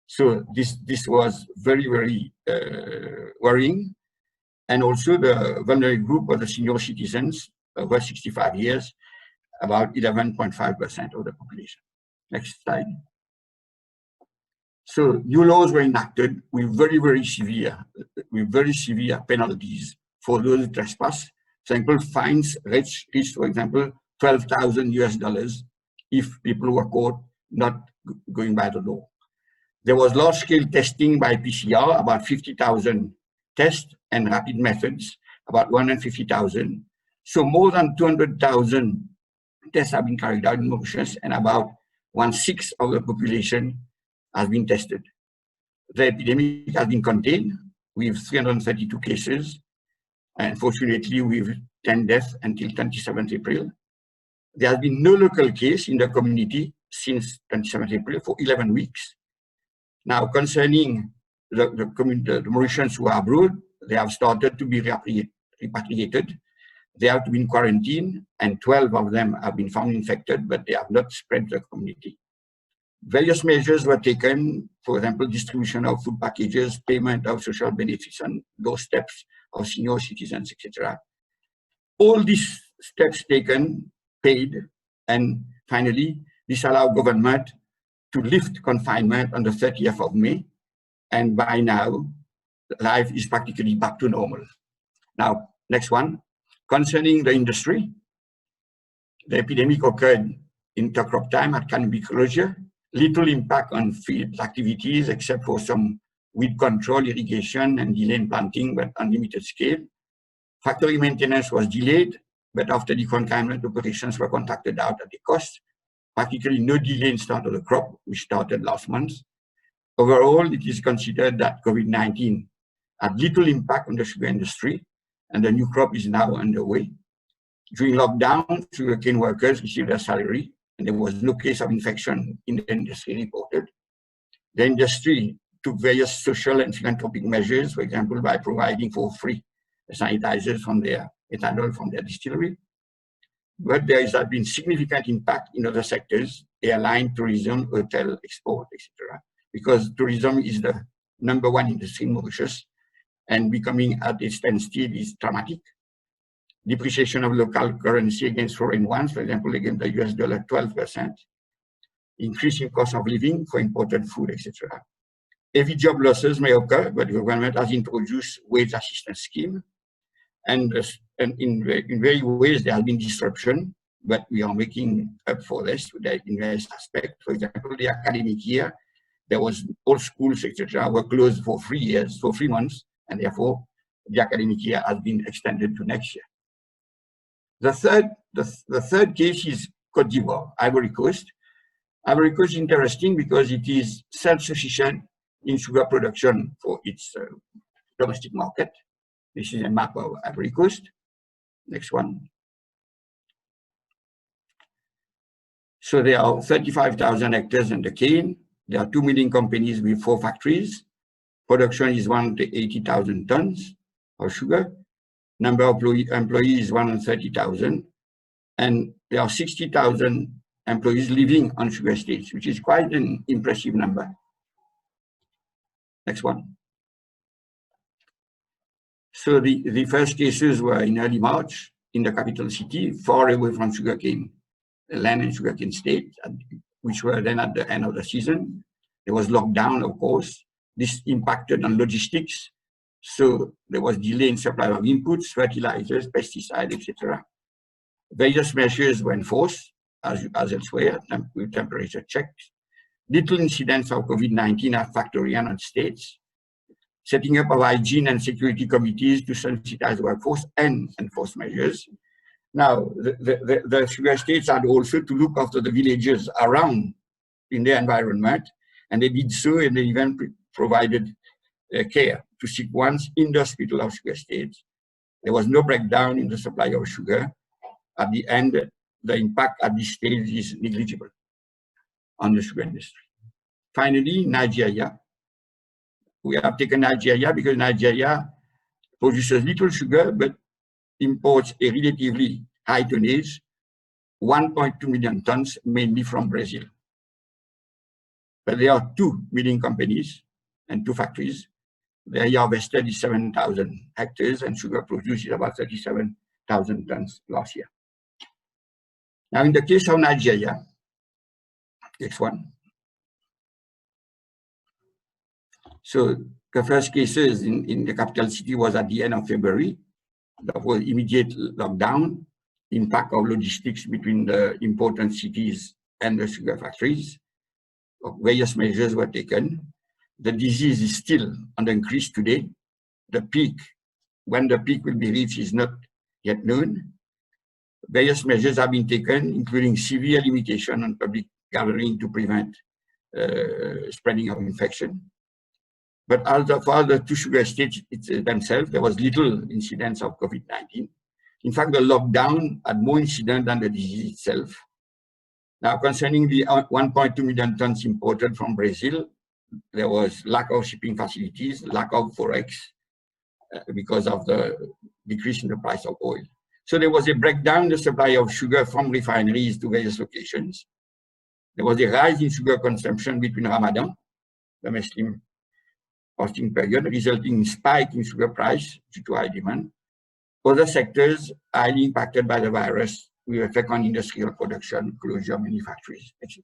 So this was very, very worrying. And also the vulnerable group of the senior citizens over 65 years, about 11.5% of the population. Next slide. So new laws were enacted with very severe penalties for those who trespass. For example, fines reached, for example, $12,000 if people were caught not going by the law. There was large-scale testing by PCR, about 50,000 tests, and rapid methods, about 150,000. So more than 200,000 tests have been carried out in Mauritius, and about 1/6 of the population has been tested. The epidemic has been contained with 332 cases, and fortunately with 10 deaths until 27th April. There has been no local case in the community since 27th April for 11 weeks. Now, concerning the Mauritians who are abroad, they have started to be repatriated. They have to be in quarantine, and 12 of them have been found infected, but they have not spread the community. Various measures were taken, for example, distribution of food packages, payment of social benefits on doorsteps of senior citizens, etc. All these steps taken, paid, and finally, this allowed government to lift confinement on the 30th of May, and by now, life is practically back to normal. Now, next one. Concerning the industry, the epidemic occurred in crop time at canopy closure. Little impact on field activities except for some weed control, irrigation, and delay in planting, but on limited scale. Factory maintenance was delayed, but after the confinement operations were contracted out at a cost. Practically no delay in start of the crop, which started last month. Overall, it is considered that COVID-19 had little impact on the sugar industry, and the new crop is now underway. During lockdown, sugarcane workers received their salary, and there was no case of infection in the industry reported. The industry took various social and philanthropic measures, for example, by providing for free sanitizers from their ethanol from their distillery. But there has been significant impact in other sectors, airline, tourism, hotel, export, etc. Because tourism is the #1 industry in Mauritius, and becoming at a standstill is dramatic. Depreciation of local currency against foreign ones, for example, against the US dollar, 12%. Increase in cost of living for imported food, etc. Heavy job losses may occur, but the government has introduced wage assistance scheme. And in various ways, there has been disruption, but we are making up for this in various aspects. For example, the academic year, there was all schools, etc., were closed for 3 years, for 3 months, and therefore the academic year has been extended to next year. The third case is Côte d'Ivoire, Ivory Coast. Ivory Coast is interesting because it is self-sufficient in sugar production for its domestic market. This is a map of Ivory Coast. Next one. So there are 35,000 hectares in the cane. There are 2 million companies with 4 factories. Production is 180,000 tons of sugar. Number of employees is 130,000. And there are 60,000 employees living on sugar estates, which is quite an impressive number. Next one. So the first cases were in early March in the capital city, far away from sugarcane land and sugarcane state, which were then at the end of the season. There was lockdown, of course. This impacted on logistics. So there was delay in supply of inputs, fertilizers, pesticides, etc. Various measures were enforced, as elsewhere, with temperature checks. Little incidents of COVID-19 at factory and on states. Setting up of hygiene and security committees to sensitize the workforce and enforce measures. Now, the sugar estates had also to look after the villages around in their environment, and they did so, and they even provided care to sick ones in the hospital of sugar estates. There was no breakdown in the supply of sugar. At the end, the impact at this stage is negligible on the sugar industry. Finally, Nigeria. We have taken Nigeria because Nigeria produces little sugar, but imports a relatively high tonnage, 1.2 million tons, mainly from Brazil. But there are 2 milling companies and 2 factories. The area harvested is 7,000 hectares, and sugar produced is about 37,000 tons last year. Now, in the case of Nigeria, next one. So the first cases in the capital city was at the end of February. There was immediate lockdown, impact of logistics between the important cities and the sugar factories. Various measures were taken. The disease is still on the increase today. The peak, when the peak will be reached, is not yet known. Various measures have been taken, including severe limitation on public gathering to prevent spreading of infection. But for the 2 sugar estates themselves, there was little incidence of COVID-19. In fact, the lockdown had more incidence than the disease itself. Now, concerning the 1.2 million tons imported from Brazil, there was lack of shipping facilities, lack of forex because of the decrease in the price of oil. So there was a breakdown in the supply of sugar from refineries to various locations. There was a rise in sugar consumption between Ramadan, the Muslim fasting period, resulting in spike in sugar price due to high demand. Other sectors highly impacted by the virus with effect on industrial production, closure of many factories, etc.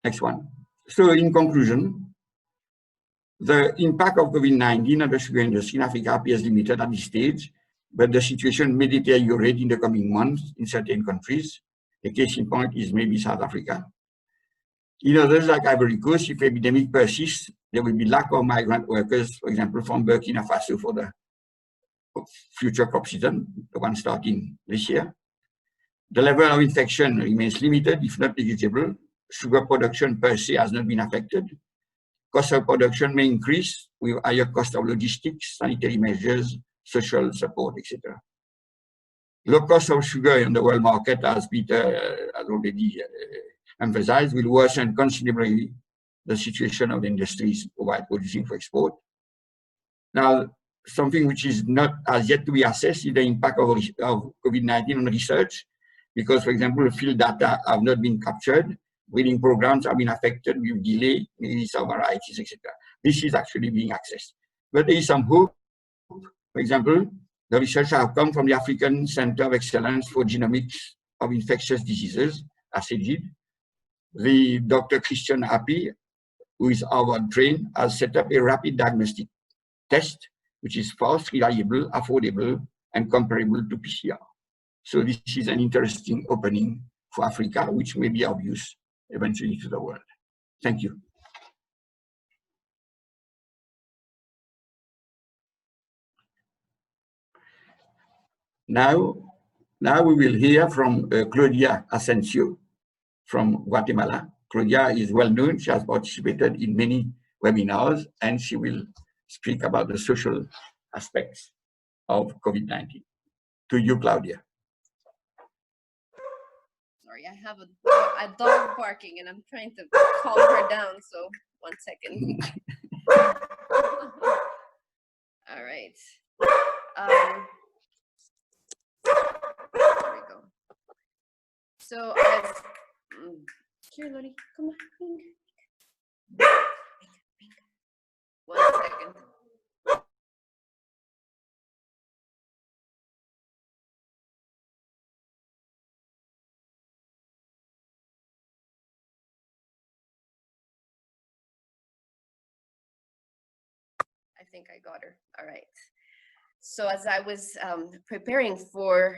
Next one. So in conclusion, the impact of COVID-19 on the sugar industry in Africa appears limited at this stage, but the situation may deteriorate in the coming months in certain countries. A case in point is maybe South Africa. In others, like Ivory Coast, if epidemic persists, there will be lack of migrant workers, for example, from Burkina Faso for the future crop season, the one starting this year. The level of infection remains limited, if not negligible. Sugar production per se has not been affected. Cost of production may increase with higher cost of logistics, sanitary measures, social support, etc. Low cost of sugar in the world market, as Peter has already emphasized, will worsen considerably the situation of the industries while producing for export. Now, something which is not as yet to be assessed is the impact of COVID-19 on research, because, for example, field data have not been captured, breeding programs have been affected with delay in release of varieties, etc. This is actually being assessed. But there is some hope. For example, the research have come from the African Center of Excellence for Genomics of Infectious Diseases, ISSCT. The Dr. Christian Happy, who is Harvard trained, has set up a rapid diagnostic test, which is fast, reliable, affordable, and comparable to PCR. So this is an interesting opening for Africa, which may be of use eventually to the world. Thank you. Now we will hear from Claudia Asensio from Guatemala. Claudia is well known. She has participated in many webinars, and she will speak about the social aspects of COVID-19. To you, Claudia. Sorry, I have a dog barking and I'm trying to calm her down, so 1 second. All right. There we go. So as here, Lodi, come on. One second. I think I got her. All right. So as I was preparing for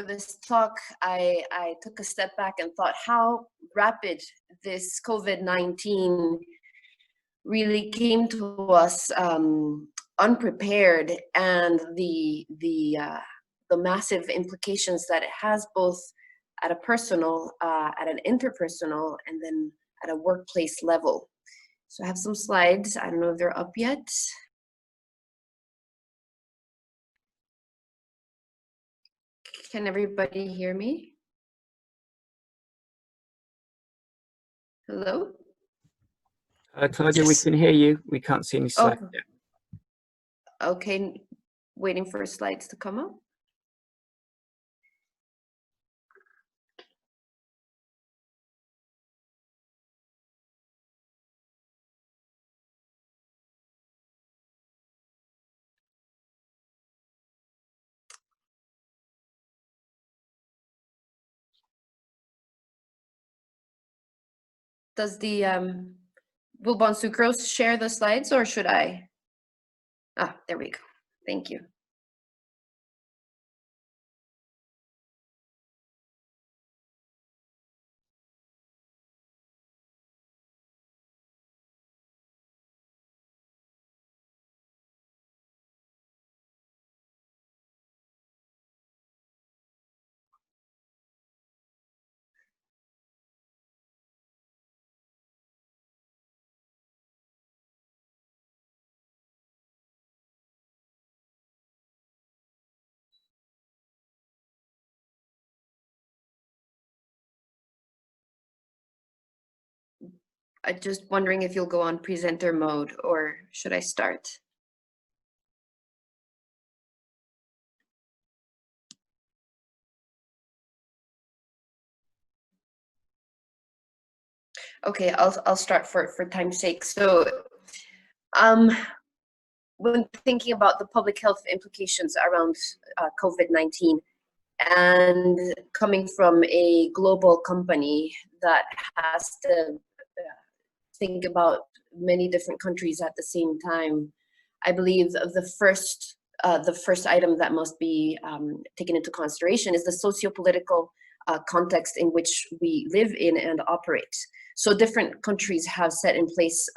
this talk, I took a step back and thought how rapid this COVID-19 really came to us unprepared, and the massive implications that it has both at a personal, at an interpersonal, and then at a workplace level. So I have some slides. I don't know if they're up yet. Can everybody hear me? Hello? Claudia, we can hear you. We can't see any slides yet. Okay, waiting for slides to come up. Does the, will Bonsucro share the slides, or should I? Ah, there we go. Thank you. I'm just wondering if you'll go on presenter mode, or should I start? Okay, I'll start for time's sake. So, when thinking about the public health implications around COVID-19, and coming from a global company that has to think about many different countries at the same time, I believe the first item that must be taken into consideration is the socio-political context in which we live in and operate. So different countries have set in place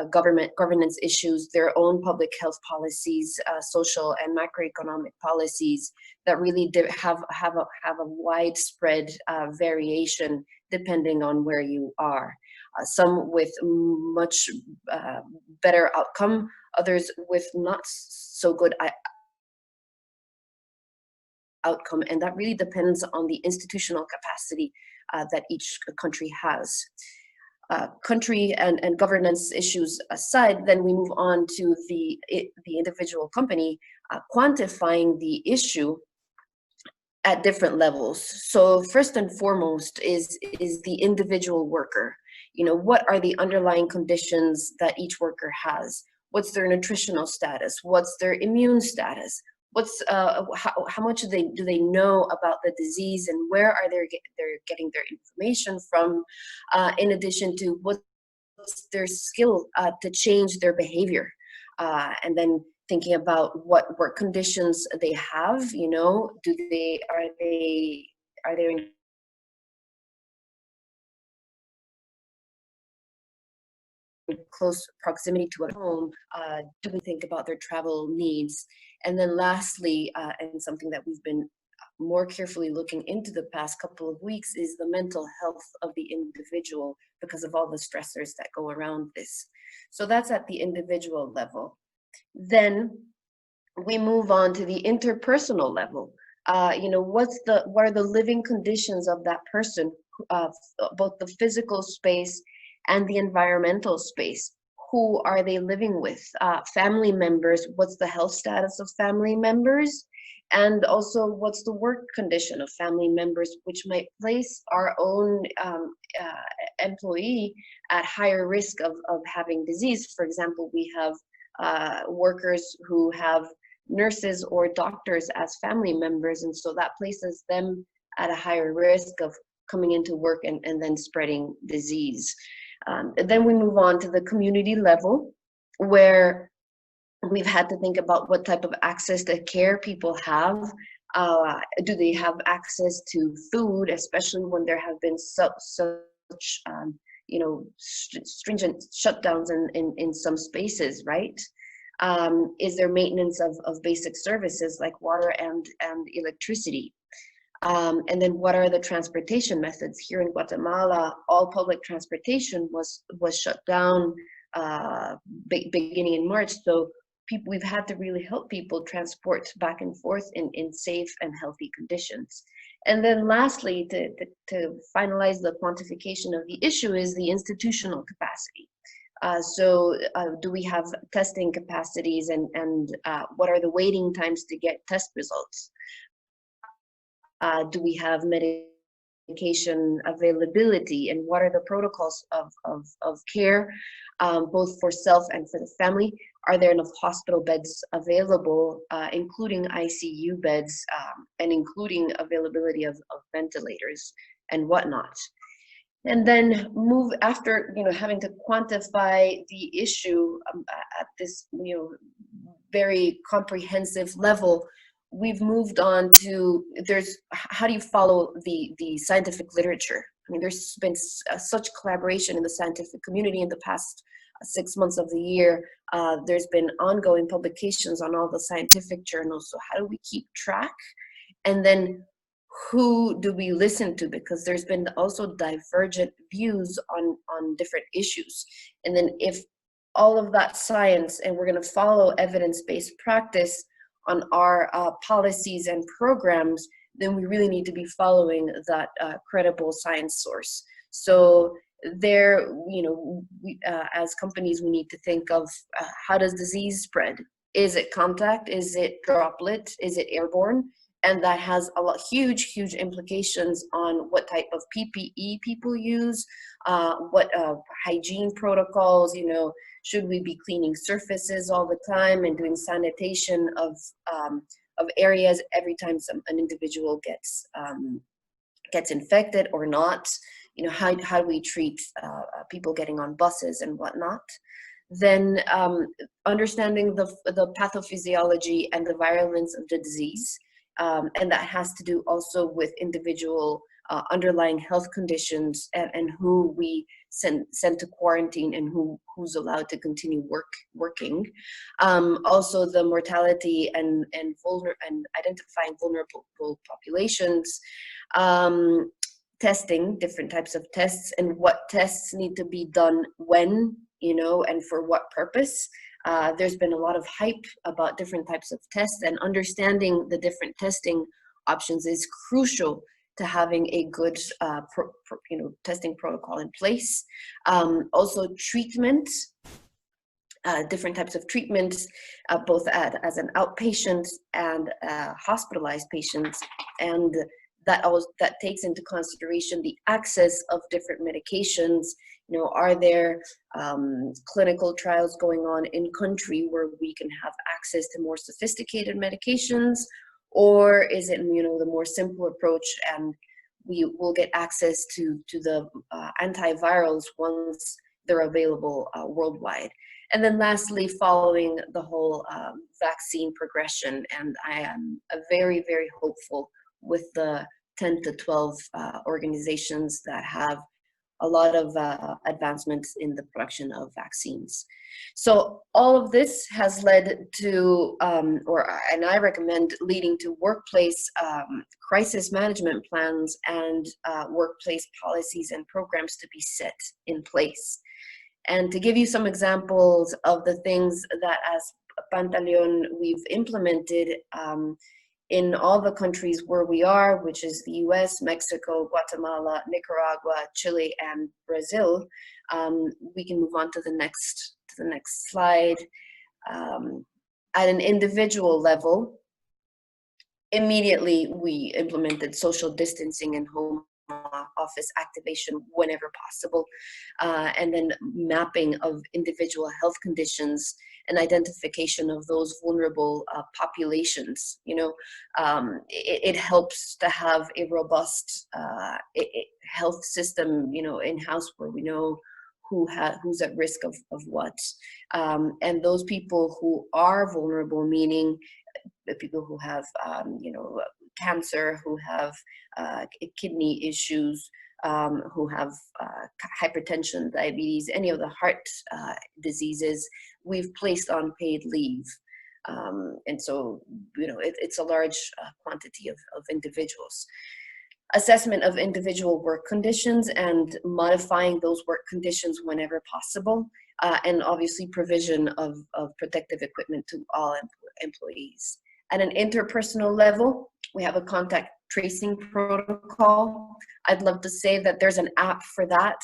governance issues, their own public health policies, social and macroeconomic policies that really have a widespread variation depending on where you are. Some with much better outcome, others with not so good outcome, and that really depends on the institutional capacity that each country has. Country and governance issues aside, then we move on to the individual company quantifying the issue at different levels. So first and foremost is the individual worker. You know, what are the underlying conditions that each worker has? What's their nutritional status? What's their immune status? What's how much do they know about the disease, and where are they getting their information from? In addition to what's their skill to change their behavior, and then thinking about what work conditions they have. You know, are they in close proximity to a home? Do we think about their travel needs? And then lastly, and something that we've been more carefully looking into the past couple of weeks, is the mental health of the individual because of all the stressors that go around this. So that's at the individual level. Then we move on to the interpersonal level. You know, what are the living conditions of that person, both the physical space and the environmental space? Who are they living with? Family members, what's the health status of family members? And also, what's the work condition of family members, which might place our own employee at higher risk of having disease. For example, we have workers who have nurses or doctors as family members, and so that places them at a higher risk of coming into work and then spreading disease. Then we move on to the community level, where we've had to think about what type of access to care people have. Do they have access to food, especially when there have been such stringent shutdowns in some spaces, right? Is there maintenance of basic services like water and electricity? And then what are the transportation methods? Here in Guatemala, all public transportation was shut down beginning in March. So we've had to really help people transport back and forth in safe and healthy conditions. And then lastly, to finalize the quantification of the issue is the institutional capacity. Do we have testing capacities, and what are the waiting times to get test results? Do we have medication availability, and what are the protocols of care, both for self and for the family? Are there enough hospital beds available, including ICU beds, and including availability of ventilators and whatnot? And then move after, having to quantify the issue at this, very comprehensive level. We've moved on to how do you follow the scientific literature? I mean, there's been such collaboration in the scientific community in the past 6 months of the year. There's been ongoing publications on all the scientific journals. So how do we keep track? And then who do we listen to? Because there's been also divergent views on different issues. And then if all of that science, and we're going to follow evidence-based practice on our policies and programs, then we really need to be following that credible science source. So there, as companies, we need to think of how does disease spread? Is it contact? Is it droplet? Is it airborne? And that has huge implications on what type of PPE people use, what hygiene protocols, should we be cleaning surfaces all the time and doing sanitation of areas every time an individual gets infected or not? How do we treat people getting on buses and whatnot? Then understanding the pathophysiology and the virulence of the disease. And that has to do also with individual underlying health conditions and who we send to quarantine and who's allowed to continue working. Also the mortality and identifying vulnerable populations. Testing, different types of tests, and what tests need to be done when, and for what purpose. There's been a lot of hype about different types of tests, and understanding the different testing options is crucial to having a good testing protocol in place. Also treatment, different types of treatments, both as an outpatient and hospitalized patients, and that takes into consideration the access of different medications. Are there clinical trials going on in country where we can have access to more sophisticated medications, or is it the more simple approach, and we will get access to the antivirals once they're available worldwide? And then lastly, following the whole vaccine progression, and I am very, very hopeful with the 10 to 12 organizations that have a lot of advancements in the production of vaccines. So all of this has led to, and I recommend leading to workplace crisis management plans and workplace policies and programs to be set in place. And to give you some examples of the things that as Pantaleon we've implemented in all the countries where we are, which is the US, Mexico, Guatemala, Nicaragua, Chile, and Brazil. We can move on to the next slide. At an individual level, immediately we implemented social distancing and home office activation whenever possible, and then mapping of individual health conditions and identification of those vulnerable populations. It helps to have a robust health system, in-house, where we know who's at risk of what, and those people who are vulnerable, meaning the people who have cancer, who have kidney issues, who have hypertension, diabetes, any of the heart diseases, we've placed on paid leave. And so, it's a large quantity of individuals. Assessment of individual work conditions and modifying those work conditions whenever possible, and obviously provision of protective equipment to all employees. At an interpersonal level, we have a contact tracing protocol. I'd love to say that there's an app for that,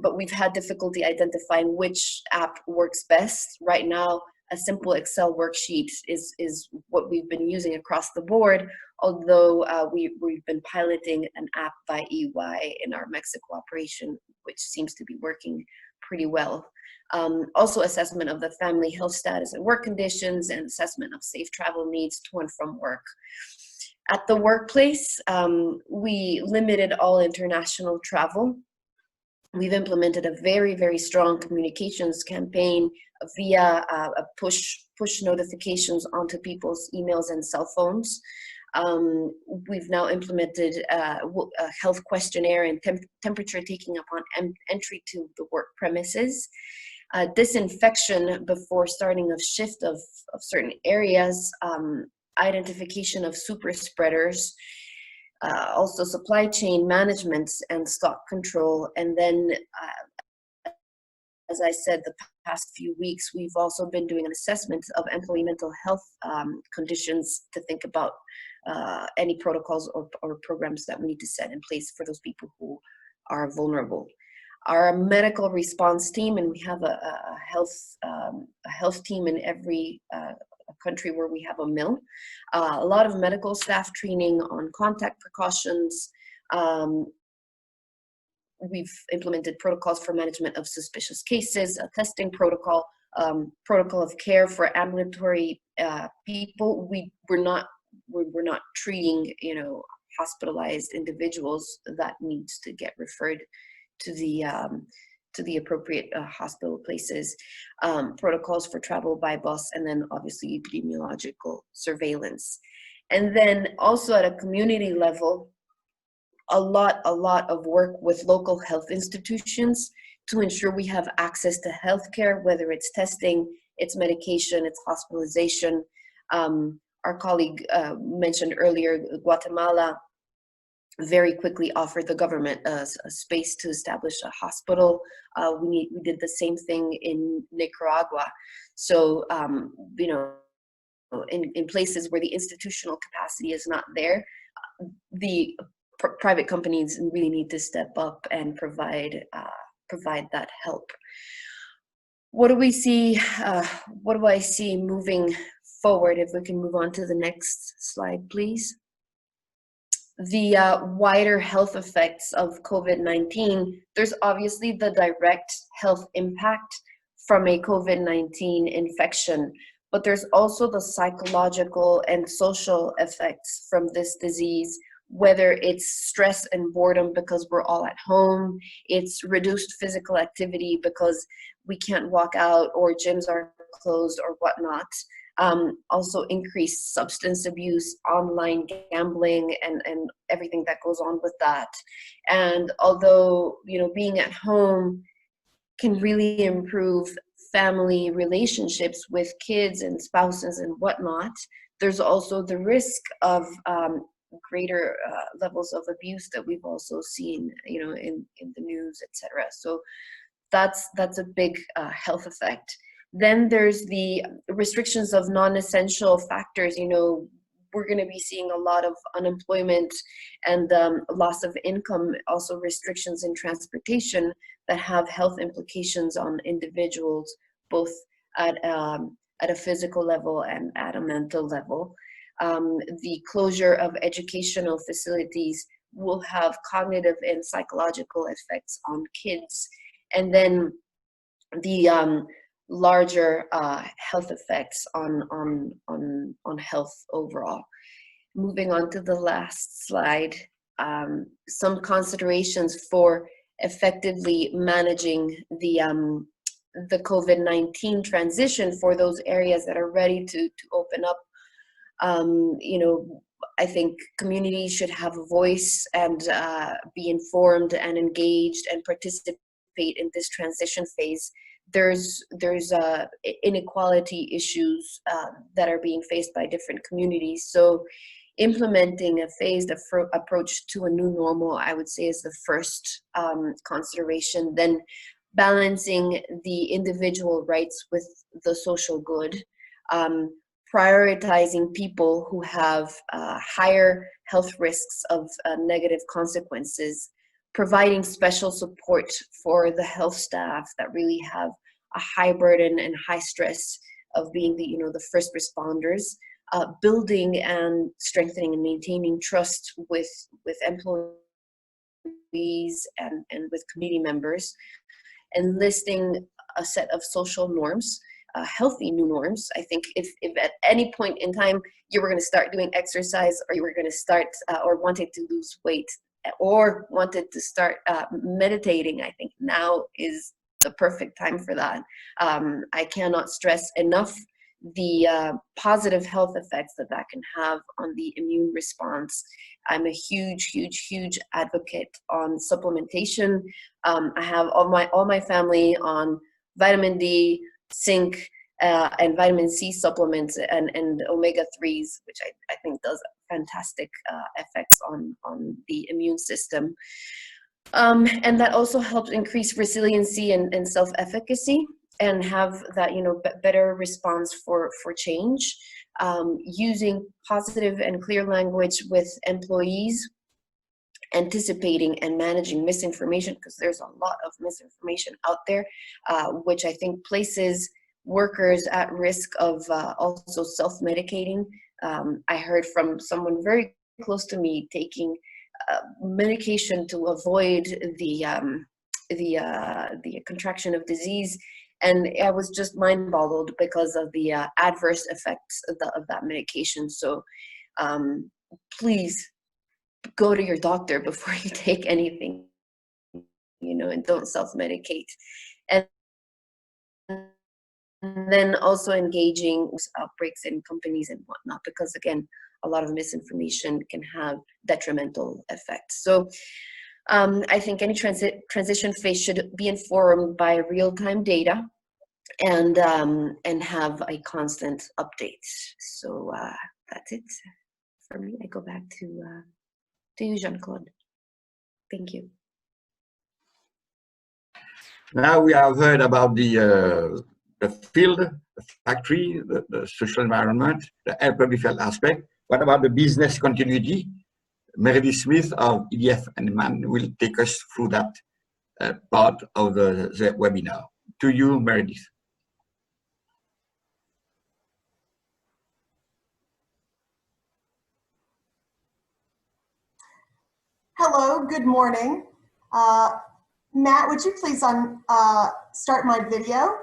but we've had difficulty identifying which app works best. Right now, a simple Excel worksheet is what we've been using across the board, although we've been piloting an app by EY in our Mexico operation, which seems to be working pretty well. Also assessment of the family health status and work conditions, and assessment of safe travel needs to and from work. At the workplace, we limited all international travel. We've implemented a very, very strong communications campaign via a push notifications onto people's emails and cell phones. We've now implemented a health questionnaire and temperature taking upon entry to the work premises. Disinfection before starting of shift of certain areas, identification of super spreaders, also supply chain management and stock control. And then, as I said, the past few weeks, we've also been doing an assessment of employee mental health conditions to think about any protocols or programs that we need to set in place for those people who are vulnerable. Our medical response team, and we have a health team in every country where we have a mill. A lot of medical staff training on contact precautions. We've implemented protocols for management of suspicious cases, a testing protocol, protocol of care for ambulatory people. We're not treating hospitalized individuals that needs to get referred to the appropriate hospital places, protocols for travel by bus, and then obviously epidemiological surveillance. And then also at a community level, a lot of work with local health institutions to ensure we have access to healthcare, whether it's testing, it's medication, it's hospitalization. Our colleague mentioned earlier, Guatemala very quickly offered the government a space to establish a hospital. We did the same thing in Nicaragua. So, in places where the institutional capacity is not there, the private companies really need to step up and provide that help. What do we see? What do I see moving forward? If we can move on to the next slide, please. The wider health effects of COVID-19, there's obviously the direct health impact from a COVID-19 infection, but there's also the psychological and social effects from this disease, whether it's stress and boredom because we're all at home, it's reduced physical activity because we can't walk out or gyms are closed or whatnot. Also increased substance abuse, online gambling, and everything that goes on with that. And although, being at home can really improve family relationships with kids and spouses and whatnot, there's also the risk of greater levels of abuse that we've also seen, in the news, etc. So that's a big health effect. Then there's the restrictions of non-essential factors. We're going to be seeing a lot of unemployment and loss of income, also restrictions in transportation that have health implications on individuals, both at a physical level and at a mental level. The closure of educational facilities will have cognitive and psychological effects on kids. And then the larger health effects on health overall. Moving on to the last slide, some considerations for effectively managing the COVID-19 transition for those areas that are ready to open up. You know, I think communities should have a voice and be informed and engaged and participate in this transition phase. There's inequality issues that are being faced by different communities. So implementing a phased approach to a new normal, I would say, is the first consideration. Then balancing the individual rights with the social good, prioritizing people who have higher health risks of negative consequences, providing special support for the health staff that really have a high burden and high stress of being the first responders, building and strengthening and maintaining trust with employees and with community members, enlisting a set of social norms, healthy new norms. I think if at any point in time you were going to start doing exercise, or you were going to start or wanted to lose weight, or wanted to start meditating, I think now is the perfect time for that. I cannot stress enough the positive health effects that can have on the immune response. I'm a huge advocate on supplementation. I have all my family on vitamin D, zinc, and vitamin C supplements and omega-3s, which I think does fantastic effects on the immune system. And that also helps increase resiliency and self-efficacy, and have that better response for change, using positive and clear language with employees, anticipating and managing misinformation, because there's a lot of misinformation out there, which I think places workers at risk of also self-medicating. I heard from someone very close to me taking medication to avoid the contraction of disease, and I was just mind-boggled because of the adverse effects of that medication. So please go to your doctor before you take anything, and don't self-medicate. And then also engaging with outbreaks in companies and whatnot, because again, a lot of misinformation can have detrimental effects. So I think any transition phase should be informed by real-time data and have a constant update. So that's it for me. I go back to you, Jean-Claude. Thank you. Now we have heard about the field, the factory, the social environment, the public health aspect. What about the business continuity? Meredith Smith of EDF and MAN will take us through that part of the webinar. To you, Meredith. Hello, good morning. Matt, would you please start my video?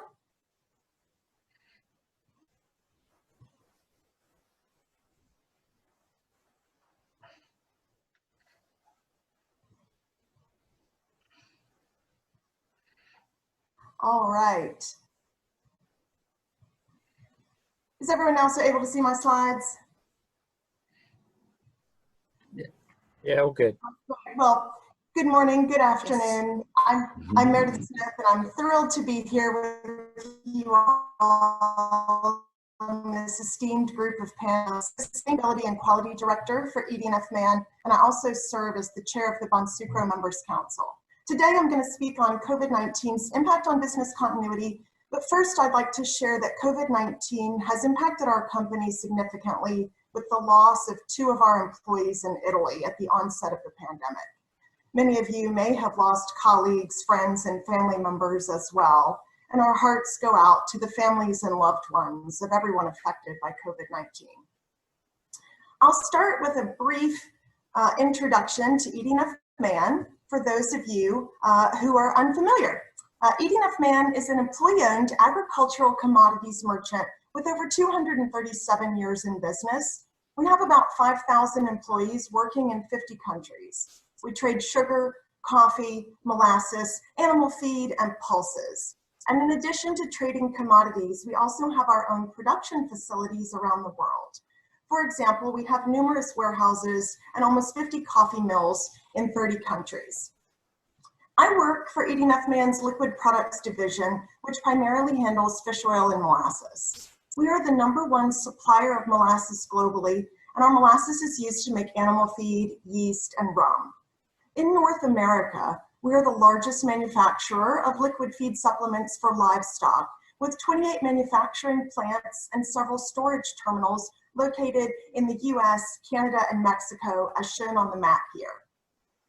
All right. Is everyone else able to see my slides? Yeah, all good. Well, good morning, good afternoon. I'm Meredith Smith, and I'm thrilled to be here with you all in this esteemed group of panelists. Sustainability and Quality Director for EDF MAN, and I also serve as the chair of the Bonsucro Members Council. Today, I'm going to speak on COVID-19's impact on business continuity, but first I'd like to share that COVID-19 has impacted our company significantly with the loss of 2 of our employees in Italy at the onset of the pandemic. Many of you may have lost colleagues, friends, and family members as well, and our hearts go out to the families and loved ones of everyone affected by COVID-19. I'll start with a brief introduction to Eating Enough Man for those of you who are unfamiliar. Eating Enough Man is an employee-owned agricultural commodities merchant with over 237 years in business. We have about 5,000 employees working in 50 countries. We trade sugar, coffee, molasses, animal feed, and pulses. And in addition to trading commodities, we also have our own production facilities around the world. For example, we have numerous warehouses and almost 50 coffee mills in 30 countries. I work for Eating Enough Man's Liquid Products Division, which primarily handles fish oil and molasses. We are the #1 supplier of molasses globally, and our molasses is used to make animal feed, yeast, and rum. In North America, we are the largest manufacturer of liquid feed supplements for livestock, with 28 manufacturing plants and several storage terminals located in the US, Canada, and Mexico, as shown on the map here.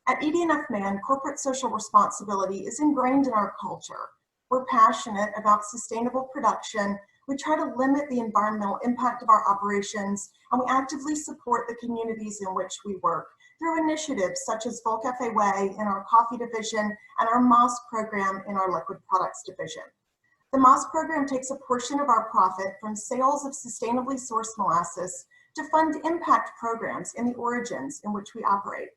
At Eating Enough Man, corporate social responsibility is ingrained in our culture. We're passionate about sustainable production. We try to limit the environmental impact of our operations, and we actively support the communities in which we work through initiatives such as Vol Cafe Way in our coffee division and our MOS program in our liquid products division. The MOS program takes a portion of our profit from sales of sustainably sourced molasses to fund impact programs in the origins in which we operate.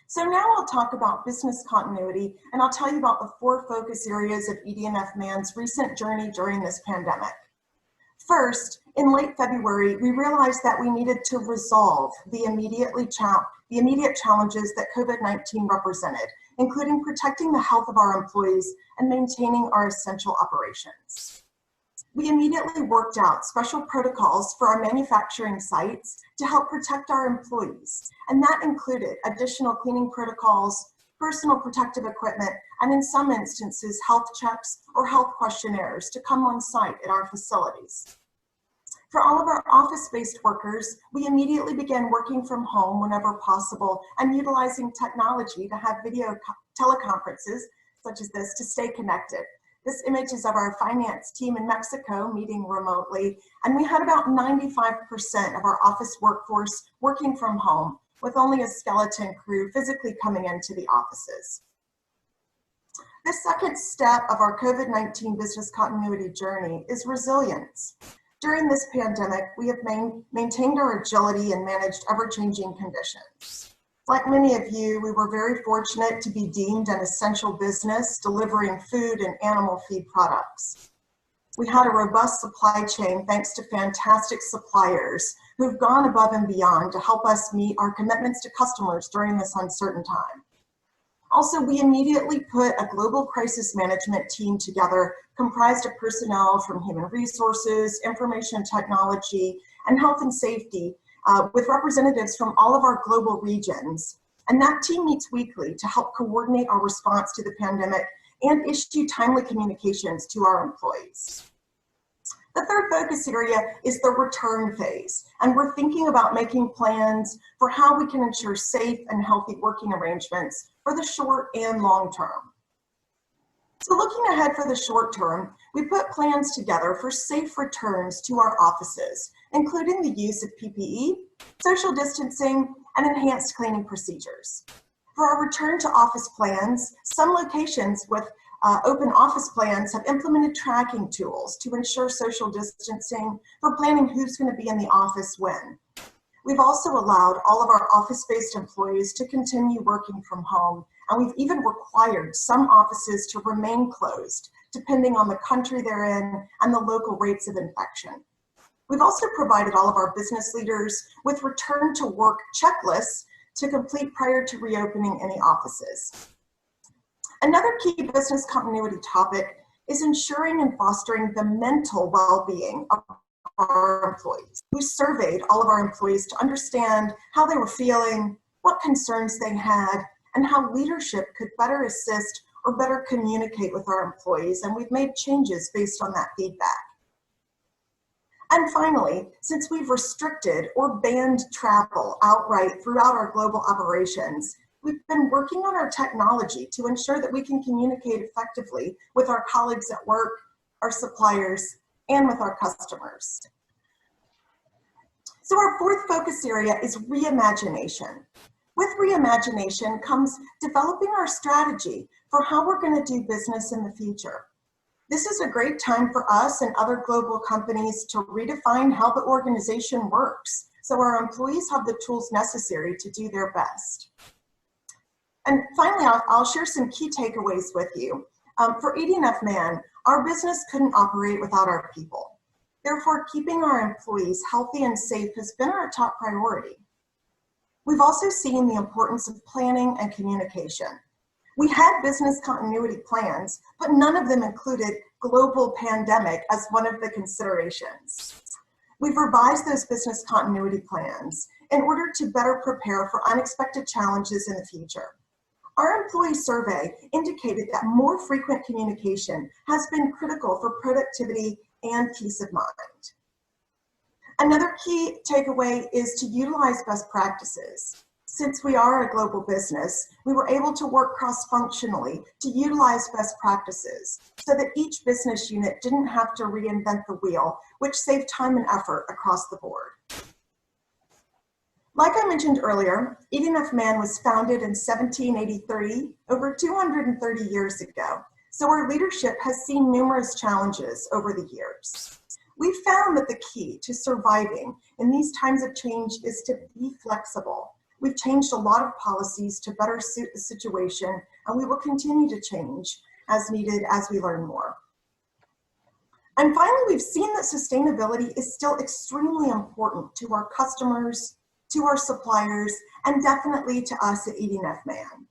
So now I'll talk about business continuity, and I'll tell you about the 4 focus areas of Eating Enough Man's recent journey during this pandemic. First, in late February, we realized that we needed to resolve the immediate challenges that COVID-19 represented, including protecting the health of our employees and maintaining our essential operations. We immediately worked out special protocols for our manufacturing sites to help protect our employees, and that included additional cleaning protocols, personal protective equipment, and in some instances, health checks or health questionnaires to come on site at our facilities. For all of our office-based workers, we immediately began working from home whenever possible and utilizing technology to have video teleconferences such as this to stay connected. This image is of our finance team in Mexico meeting remotely, and we had about 95% of our office workforce working from home, with only a skeleton crew physically coming into the offices. The second step of our COVID-19 business continuity journey is resilience. During this pandemic, we have maintained our agility and managed ever-changing conditions. Like many of you, we were very fortunate to be deemed an essential business delivering food and animal feed products. We had a robust supply chain thanks to fantastic suppliers who've gone above and beyond to help us meet our commitments to customers during this uncertain time. Also, we immediately put a global crisis management team together comprised of personnel from human resources, information technology, and health and safety, with representatives from all of our global regions. And that team meets weekly to help coordinate our response to the pandemic and issue timely communications to our employees. The third focus area is the return phase, and we're thinking about making plans for how we can ensure safe and healthy working arrangements for the short and long term. So looking ahead for the short term, we put plans together for safe returns to our offices, including the use of PPE, social distancing, and enhanced cleaning procedures. For our return to office plans, some locations with open office plans have implemented tracking tools to ensure social distancing for planning who's going to be in the office when. We've also allowed all of our office-based employees to continue working from home, and we've even required some offices to remain closed, depending on the country they're in and the local rates of infection. We've also provided all of our business leaders with return to work checklists to complete prior to reopening any offices. Another key business continuity topic is ensuring and fostering the mental well-being of our employees. We surveyed all of our employees to understand how they were feeling, what concerns they had, and how leadership could better assist or better communicate with our employees, and we've made changes based on that feedback. And finally, since we've restricted or banned travel outright throughout our global operations, we've been working on our technology to ensure that we can communicate effectively with our colleagues at work, our suppliers, and with our customers. So our fourth focus area is reimagination. With reimagination comes developing our strategy for how we're going to do business in the future. This is a great time for us and other global companies to redefine how the organization works, so our employees have the tools necessary to do their best. And finally, I'll share some key takeaways with you. For 80th Man, our business couldn't operate without our people. Therefore, keeping our employees healthy and safe has been our top priority. We've also seen the importance of planning and communication. We had business continuity plans, but none of them included global pandemic as one of the considerations. We've revised those business continuity plans in order to better prepare for unexpected challenges in the future. Our employee survey indicated that more frequent communication has been critical for productivity and peace of mind. Another key takeaway is to utilize best practices. Since we are a global business, we were able to work cross-functionally to utilize best practices so that each business unit didn't have to reinvent the wheel, which saved time and effort across the board. Like I mentioned earlier, 80th Man was founded in 1783, over 230 years ago. So our leadership has seen numerous challenges over the years. We found that the key to surviving in these times of change is to be flexible. We've changed a lot of policies to better suit the situation, and we will continue to change as needed as we learn more. And finally, we've seen that sustainability is still extremely important to our customers, to our suppliers, and definitely to us at 80th Man.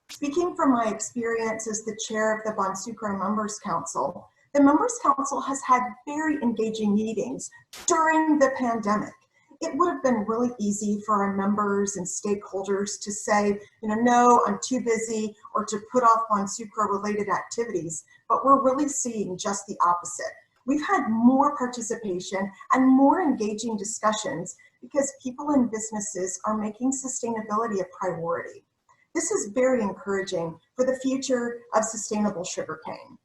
Speaking from my experience as the chair of the Bonsucro Members Council, the Members Council has had very engaging meetings during the pandemic. It would have been really easy for our members and stakeholders to say, no, I'm too busy, or to put off Bonsucro related activities, but we're really seeing just the opposite. We've had more participation and more engaging discussions because people and businesses are making sustainability a priority. This is very encouraging for the future of sustainable sugarcane.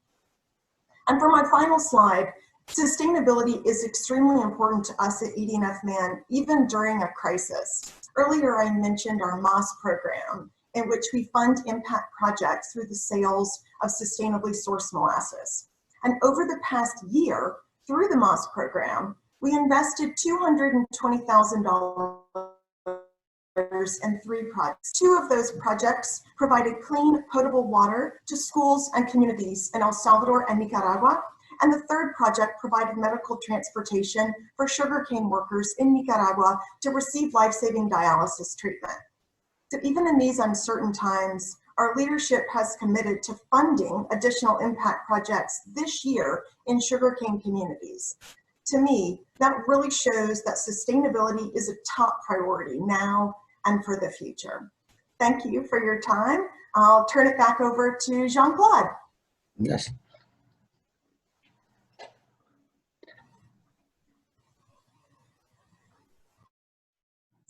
And for my final slide, sustainability is extremely important to us at 80th Man, even during a crisis. Earlier, I mentioned our MOS program, in which we fund impact projects through the sales of sustainably sourced molasses. And over the past year, through the MOS program, we invested $220,000 in 3 projects. 2 of those projects provided clean, potable water to schools and communities in El Salvador and Nicaragua. And the 3rd project provided medical transportation for sugarcane workers in Nicaragua to receive life-saving dialysis treatment. So even in these uncertain times, our leadership has committed to funding additional impact projects this year in sugarcane communities. To me, that really shows that sustainability is a top priority now and for the future. Thank you for your time. I'll turn it back over to Jean-Claude. Yes.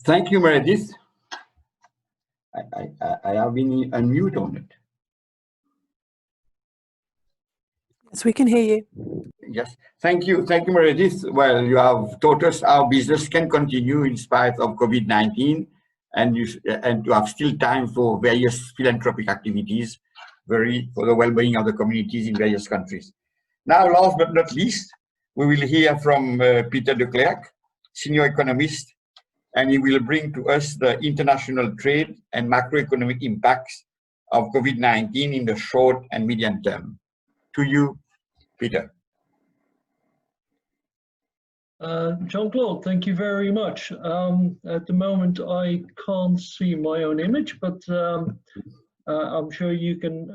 Thank you, Meredith. I have been unmute on it. Yes, we can hear you. Yes, thank you, Meredith. Well, you have taught us how business can continue in spite of COVID-19, and to have still time for various philanthropic activities, for the well-being of the communities in various countries. Now, last but not least, we will hear from Peter de Klerk, senior economist, and he will bring to us the international trade and macroeconomic impacts of COVID-19 in the short and medium term. To you, Peter. Jean-Claude, thank you very much. At the moment, I can't see my own image, but I'm sure you can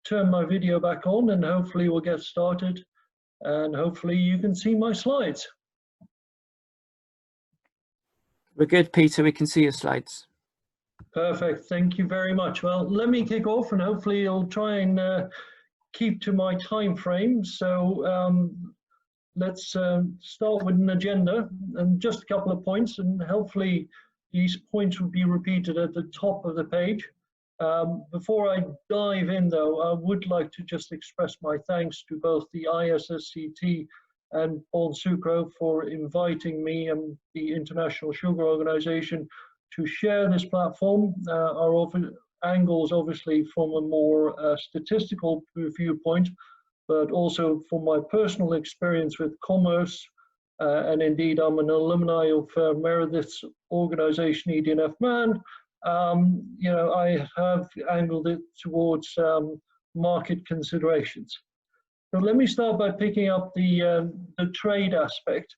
turn my video back on and hopefully we'll get started and hopefully you can see my slides. We're good, Peter. We can see your slides. Perfect. Thank you very much. Well, let me kick off and hopefully I'll try and keep to my time frame. So let's start with an agenda and just a couple of points, and hopefully these points will be repeated at the top of the page. Before I dive in though, I would like to just express my thanks to both the ISSCT and Bonsucro for inviting me and the International Sugar Organization to share this platform. Our angles obviously from a more statistical viewpoint, but also from my personal experience with commerce, and indeed I'm an alumni of Meredith's organization EDNF Man. You know, I have angled it towards market considerations. So let me start by picking up the trade aspect.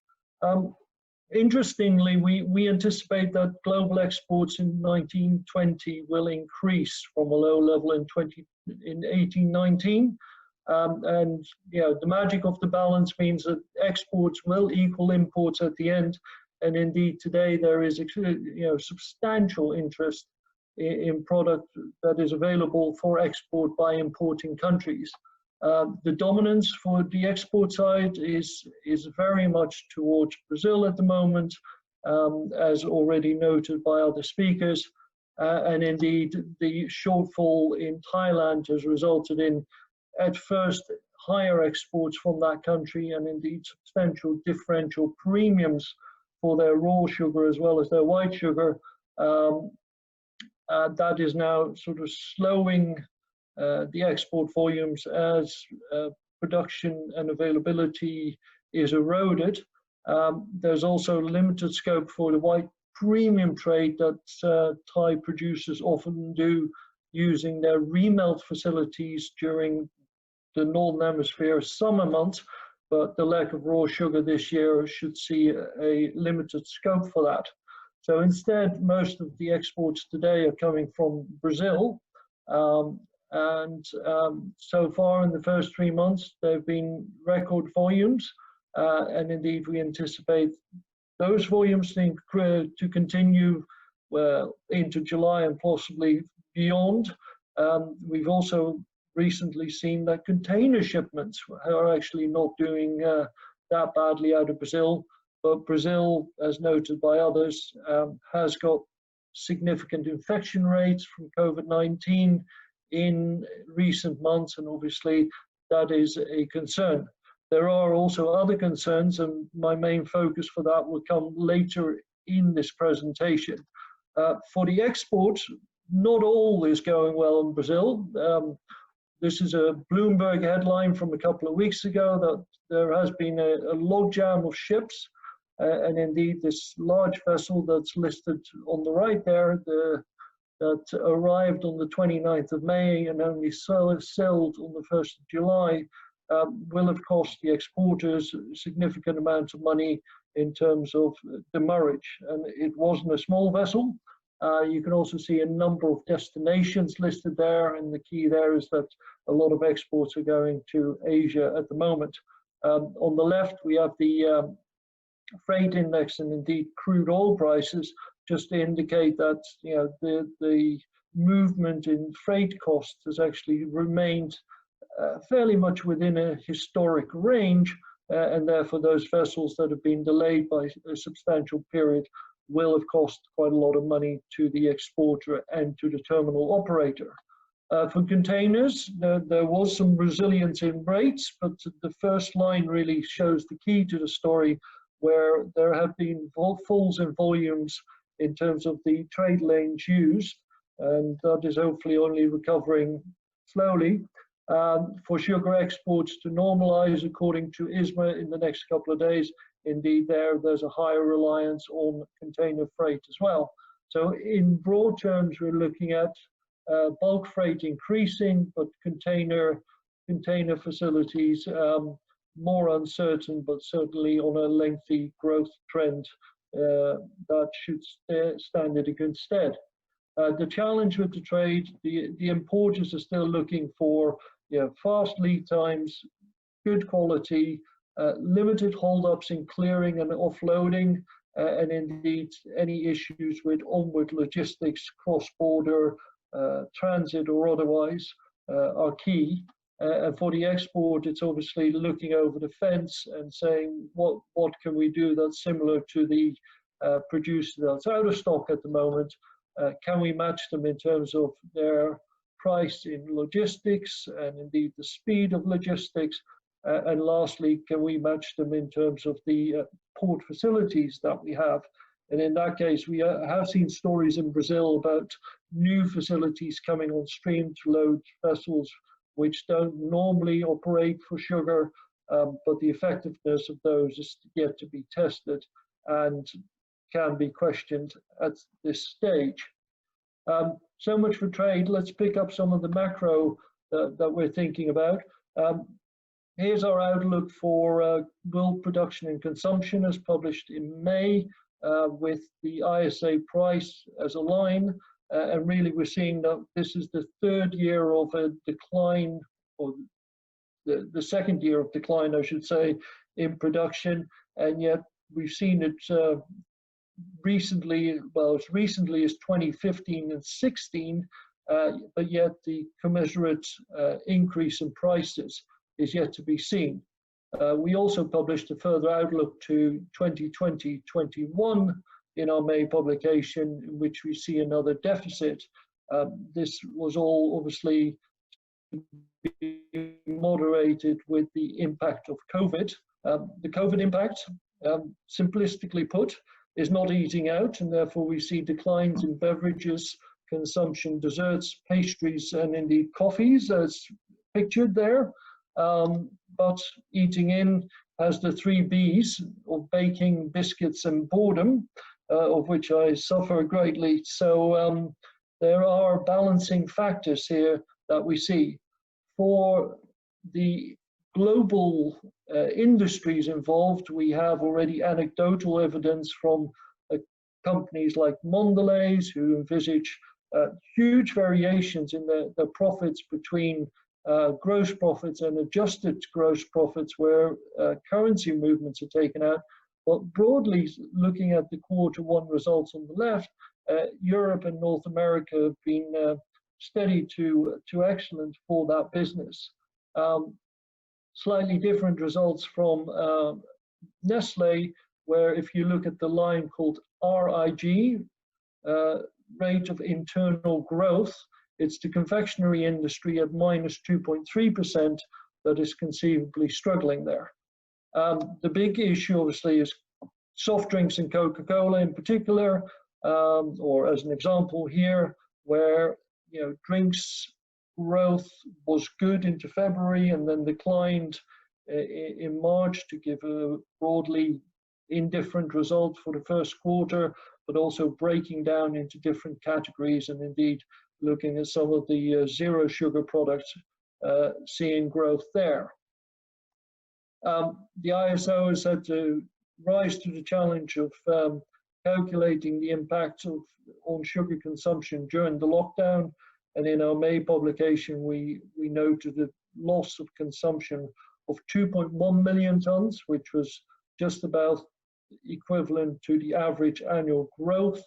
Interestingly, we anticipate that global exports in 1920 will increase from a low level in 1819. And you know, the magic of the balance means that exports will equal imports at the end. And indeed, today there is substantial interest in product that is available for export by importing countries. The dominance for the export side is very much towards Brazil at the moment, as already noted by other speakers. And indeed, the shortfall in Thailand has resulted in, at first, higher exports from that country, and indeed substantial differential premiums for their raw sugar as well as their white sugar. That is now sort of slowing the export volumes as production and availability is eroded. There's also limited scope for the white premium trade that Thai producers often do using their remelt facilities during the Northern Hemisphere summer months, but the lack of raw sugar this year should see a limited scope for that. So instead, most of the exports today are coming from Brazil. So far in the first 3 months, there have been record volumes, and indeed we anticipate those volumes to continue into July and possibly beyond. We've also recently seen that container shipments are actually not doing that badly out of Brazil, but Brazil, as noted by others, has got significant infection rates from COVID-19 in recent months, and obviously that is a concern. There are also other concerns, and my main focus for that will come later in this presentation. For the exports, not all is going well in Brazil. This is a Bloomberg headline from a couple of weeks ago that there has been a logjam of ships, and indeed this large vessel that's listed on the right there, that arrived on the 29th of May and only sailed on the 1st of July, will have cost the exporters a significant amount of money in terms of demurrage. And it wasn't a small vessel. You can also see a number of destinations listed there, and the key there is that a lot of exports are going to Asia at the moment. On the left, we have the freight index and indeed crude oil prices, just to indicate that the movement in freight costs has actually remained fairly much within a historic range, and therefore those vessels that have been delayed by a substantial period will have cost quite a lot of money to the exporter and to the terminal operator. For containers, there was some resilience in rates, but the first line really shows the key to the story, where there have been falls in volumes in terms of the trade lanes used, and that is hopefully only recovering slowly. For sugar exports to normalize according to ISMA in the next couple of days, indeed there's a higher reliance on container freight as well. So in broad terms, we're looking at bulk freight increasing, but container facilities more uncertain, but certainly on a lengthy growth trend that should stand it in good stead. The challenge with the trade, the importers are still looking for fast lead times, good quality, limited holdups in clearing and offloading, and indeed any issues with onward logistics, cross-border, transit or otherwise are key. And for the export, it's obviously looking over the fence and saying, what can we do that's similar to the producer that's out of stock at the moment? Can we match them in terms of their price in logistics and indeed the speed of logistics, And lastly, can we match them in terms of the port facilities that we have? And in that case, we have seen stories in Brazil about new facilities coming on stream to load vessels which don't normally operate for sugar, but the effectiveness of those is yet to be tested and can be questioned at this stage. So much for trade. Let's pick up some of the macro that we're thinking about. Here's our outlook for world production and consumption as published in May, with the ISA price as a line. And really we're seeing that this is the third year of a decline, or the second year of decline, I should say, in production. And yet we've seen it recently, well, as recently as 2015 and 16, but yet the commensurate increase in prices is yet to be seen. We also published a further outlook to 2020-21 in our May publication, in which we see another deficit. This was all obviously moderated with the impact of COVID. The COVID impact, simplistically put, is not easing out, and therefore we see declines in beverages, consumption, desserts, pastries, and indeed coffees, as pictured there. But eating in has the 3 Bs of baking, biscuits, and boredom, of which I suffer greatly. So there are balancing factors here that we see. For the global industries involved, we have already anecdotal evidence from companies like Mondelez, who envisage huge variations in the profits between gross profits and adjusted gross profits, where currency movements are taken out. But broadly, looking at the Q1 results on the left, Europe and North America have been steady to excellent for that business. Slightly different results from Nestle, where if you look at the line called RIG, rate of internal growth, it's the confectionery industry at -2.3% that is conceivably struggling there. The big issue obviously is soft drinks and Coca-Cola in particular, or as an example here, where drinks growth was good into February and then declined in March to give a broadly indifferent result for the first quarter, but also breaking down into different categories, and indeed looking at some of the zero sugar products, seeing growth there. The ISO has had to rise to the challenge of calculating the impact on sugar consumption during the lockdown. And in our May publication, we noted a loss of consumption of 2.1 million tons, which was just about equivalent to the average annual growth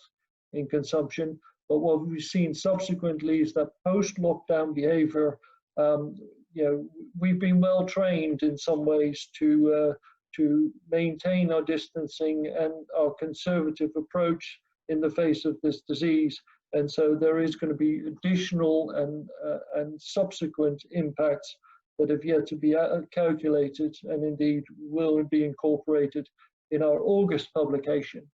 in consumption. But what we've seen subsequently is that post-lockdown behavior, we've been well trained in some ways to maintain our distancing and our conservative approach in the face of this disease. And so there is going to be additional and subsequent impacts that have yet to be calculated, and indeed will be incorporated in our August publication.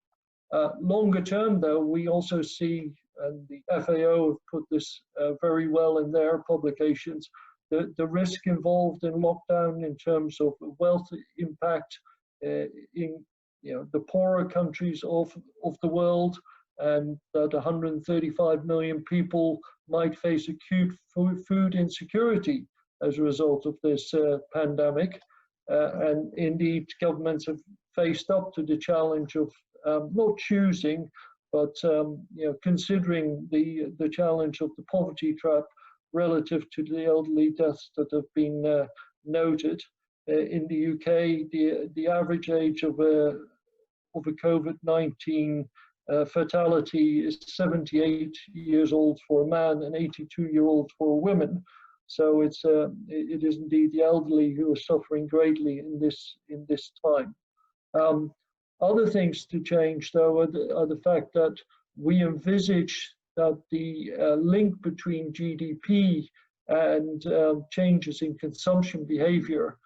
Longer term, though, we also see, and the FAO have put this very well in their publications, the risk involved in lockdown in terms of wealth impact in the poorer countries of the world, and that 135 million people might face acute food insecurity as a result of this pandemic. And indeed, governments have faced up to the challenge of not choosing, but considering the challenge of the poverty trap relative to the elderly deaths that have been noted. In the UK, the average age of a COVID-19 fatality is 78 years old for a man and 82-year-olds for a woman. So it is indeed the elderly who are suffering greatly in this time. Other things to change, though, are the fact that we envisage that the link between GDP and changes in consumption behavior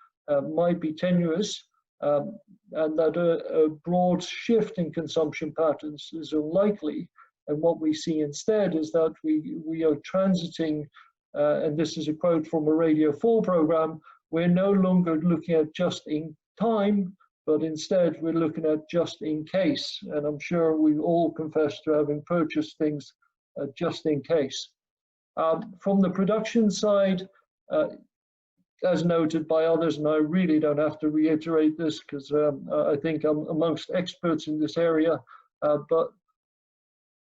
might be tenuous, and that a broad shift in consumption patterns is unlikely. And what we see instead is that we are transiting, and this is a quote from a Radio 4 program, we're no longer looking at just in time, but instead we're looking at just in case. And I'm sure we all confess to having purchased things just in case. From the production side, as noted by others, and I really don't have to reiterate this because I think I'm amongst experts in this area, but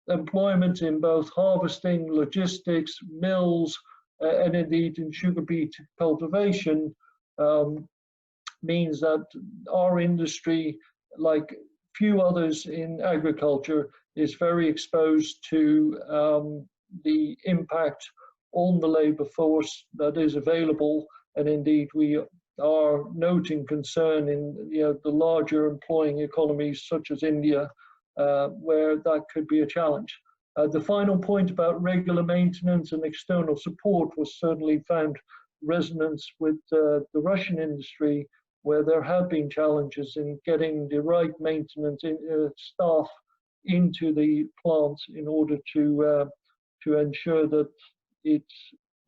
employment in both harvesting, logistics, mills, and indeed in sugar beet cultivation means that our industry, like few others in agriculture, is very exposed to the impact on the labor force that is available. And indeed, we are noting concern in the larger employing economies such as India, where that could be a challenge. The final point about regular maintenance and external support was certainly found resonance with the Russian industry, where there have been challenges in getting the right maintenance staff into the plant in order to ensure that it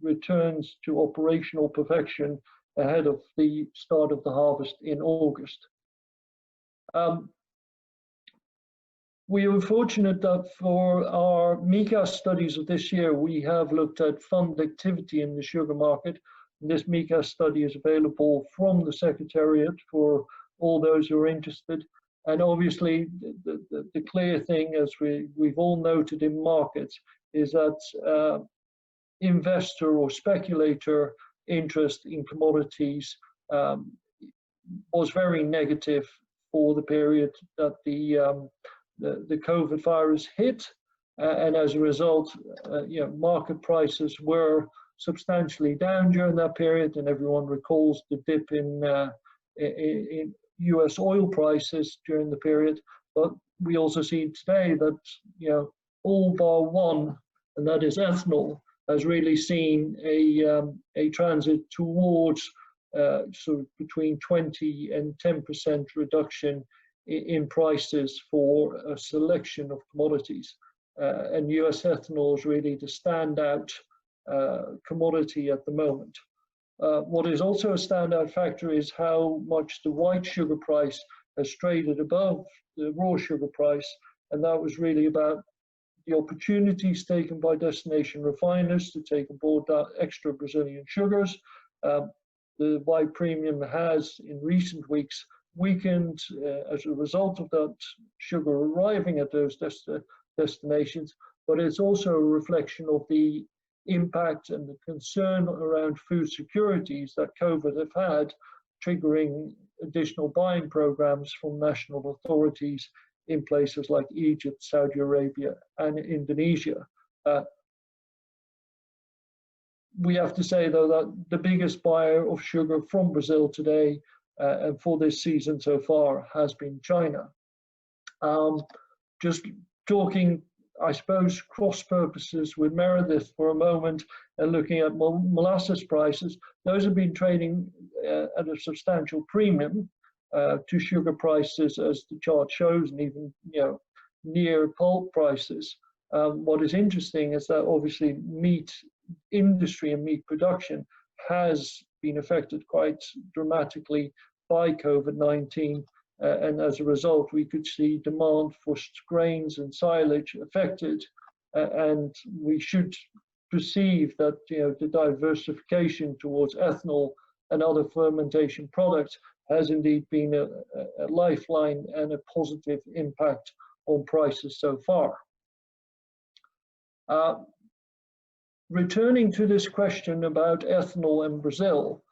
returns to operational perfection ahead of the start of the harvest in August. We were fortunate that for our MICAS studies of this year, we have looked at fund activity in the sugar market. And this MICAS study is available from the Secretariat for all those who are interested. And obviously, the clear thing, as we've all noted in markets, is that investor or speculator interest in commodities was very negative for the period that the COVID virus hit, and as a result, market prices were substantially down during that period, and everyone recalls the dip in US oil prices during the period. But we also see today that all bar one, and that is ethanol, has really seen a transit towards sort of between 20 and 10% reduction in prices for a selection of commodities. And US ethanol is really the standout commodity at the moment. What is also a standout factor is how much the white sugar price has traded above the raw sugar price, and that was really about the opportunities taken by destination refiners to take aboard that extra Brazilian sugars. The white premium has in recent weeks weakened as a result of that sugar arriving at those destinations, but it's also a reflection of the impact and the concern around food securities that COVID have had, triggering additional buying programs from national authorities in places like Egypt, Saudi Arabia, and Indonesia. We have to say, though, that the biggest buyer of sugar from Brazil today and for this season so far has been China. Just talking, I suppose, cross purposes with Meredith for a moment and looking at molasses prices, those have been trading at a substantial premium to sugar prices, as the chart shows, and even near pulp prices. What is interesting is that obviously meat industry and meat production has been affected quite dramatically by COVID-19, and as a result we could see demand for grains and silage affected, and we should perceive that the diversification towards ethanol and other fermentation products has indeed been a lifeline and a positive impact on prices so far. Returning to this question about ethanol in Brazil,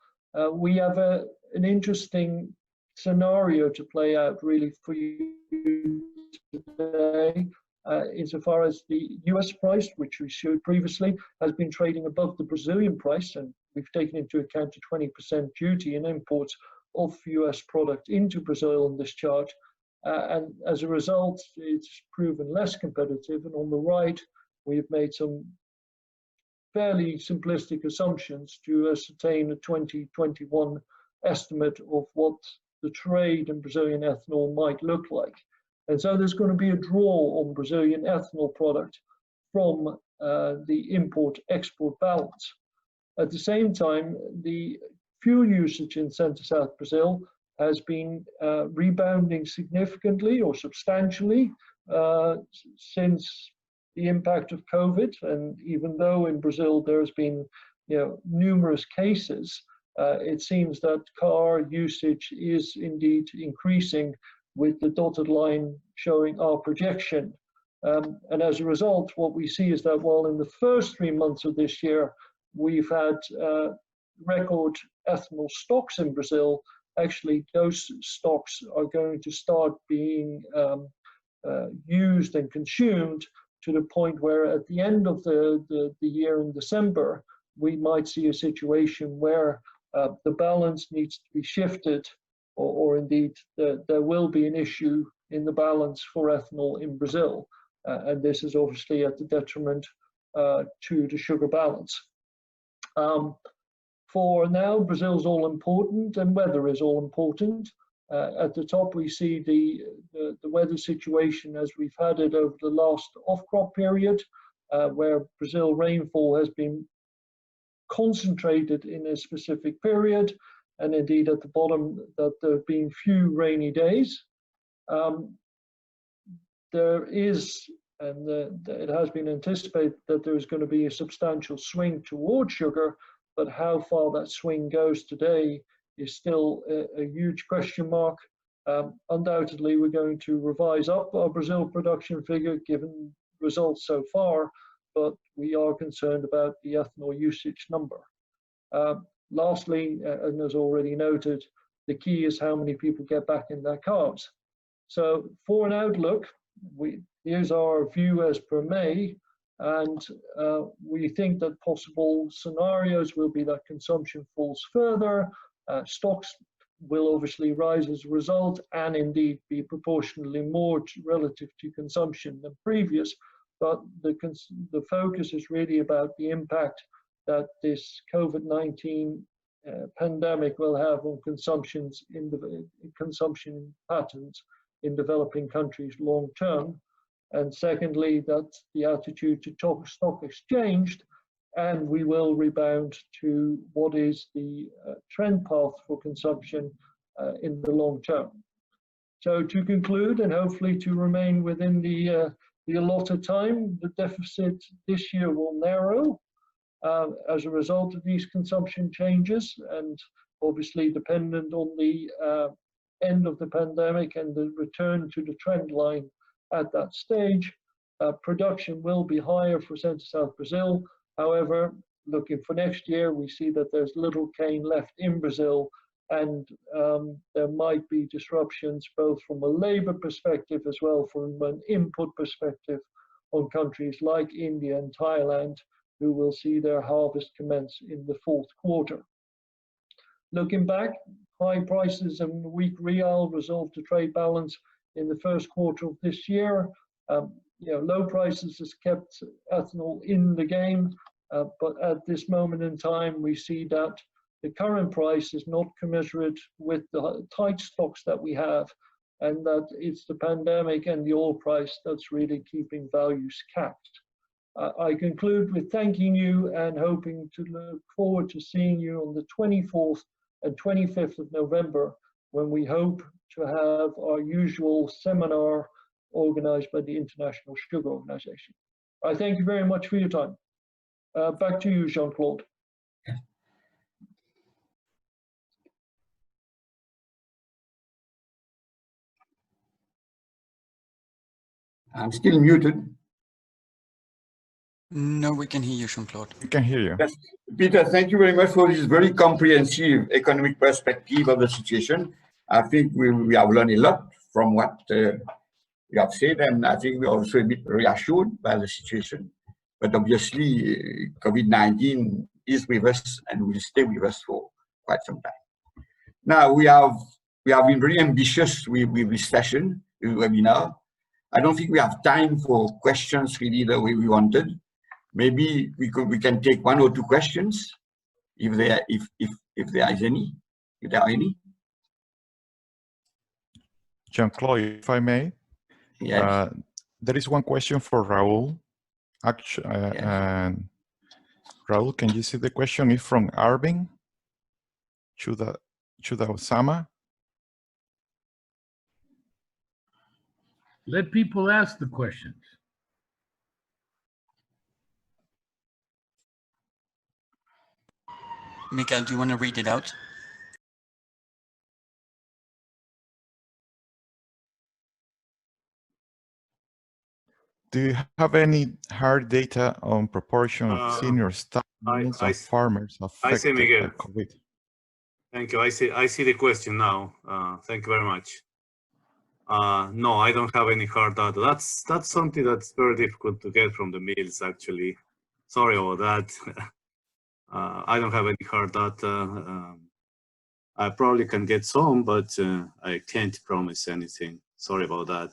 we have an interesting scenario to play out really for you today, insofar as the US price, which we showed previously, has been trading above the Brazilian price, and we've taken into account a 20% duty in imports of US product into Brazil in this chart, and as a result it's proven less competitive. And on the right we've made some fairly simplistic assumptions to ascertain a 2021 estimate of what the trade in Brazilian ethanol might look like. And so there's going to be a draw on Brazilian ethanol product from the import-export balance. At the same time, the fuel usage in Centro-South Brazil has been rebounding significantly or substantially since the impact of COVID. And even though in Brazil there's been numerous cases, it seems that car usage is indeed increasing, with the dotted line showing our projection. And as a result, what we see is that while in the first 3 months of this year, we've had record ethanol stocks in Brazil, actually those stocks are going to start being used and consumed to the point where at the end of the year in December, we might see a situation where the balance needs to be shifted, or indeed there will be an issue in the balance for ethanol in Brazil. And this is obviously at the detriment to the sugar balance. For now, Brazil's all important and weather is all important. At the top, we see the weather situation as we've had it over the last off-crop period, where Brazil rainfall has been concentrated in a specific period, and indeed at the bottom that there have been few rainy days. There is, and it has been anticipated that there is going to be a substantial swing towards sugar, but how far that swing goes today is still a huge question mark. Undoubtedly, we're going to revise up our Brazil production figure given results so far, but we are concerned about the ethanol usage number. Lastly, and as already noted, the key is how many people get back in their cars. So for an outlook, here's our view as per May, and we think that possible scenarios will be that consumption falls further, stocks will obviously rise as a result, and indeed be proportionally more relative to consumption than previous. But the focus is really about the impact that this COVID-19 pandemic will have on consumption patterns in developing countries long term. And secondly, that the attitude to stock exchanged, and we will rebound to what is the trend path for consumption in the long term. So to conclude, and hopefully to remain within the allotted time, the deficit this year will narrow as a result of these consumption changes, and obviously dependent on the end of the pandemic and the return to the trend line at that stage. Production will be higher for Centro-South Brazil. However, looking for next year, we see that there's little cane left in Brazil, and there might be disruptions both from a labor perspective as well from an input perspective on countries like India and Thailand, who will see their harvest commence in the fourth quarter. Looking back, high prices and weak real resolved the trade balance in the first quarter of this year. Low prices has kept ethanol in the game, but at this moment in time, we see that the current price is not commensurate with the tight stocks that we have, and that it's the pandemic and the oil price that's really keeping values capped. I conclude with thanking you and hoping to look forward to seeing you on the 24th and 25th of November, when we hope to have our usual seminar organized by the International Sugar Organization. I thank you very much for your time. Back to you, Jean-Claude. I'm still muted. No, we can hear you, Jean-Claude. We can hear you. Yes. Peter, thank you very much for this very comprehensive economic perspective of the situation. I think we have learned a lot from what you have said, and I think we're also a bit reassured by the situation. But obviously, COVID-19 is with us and will stay with us for quite some time. Now, we have been very ambitious with this session, this webinar. I don't think we have time for questions really the way we wanted. Maybe we can take 1 or 2 questions if there is any. Is there any? Jean-Claude, if I may, Yes. there is one question for Raúl. Actually, Yes. and Raúl, can you see the question? It's from Arvin Chuda Osama. Let people ask the questions. Miguel, do you want to read it out? Do you have any hard data on proportion of senior staff of farmers affected by COVID? Thank you. I see the question now. Thank you very much. No, I don't have any hard data. That's something that's very difficult to get from the mills, actually. Sorry about that. I don't have any hard data. I probably can get some, but I can't promise anything. Sorry about that.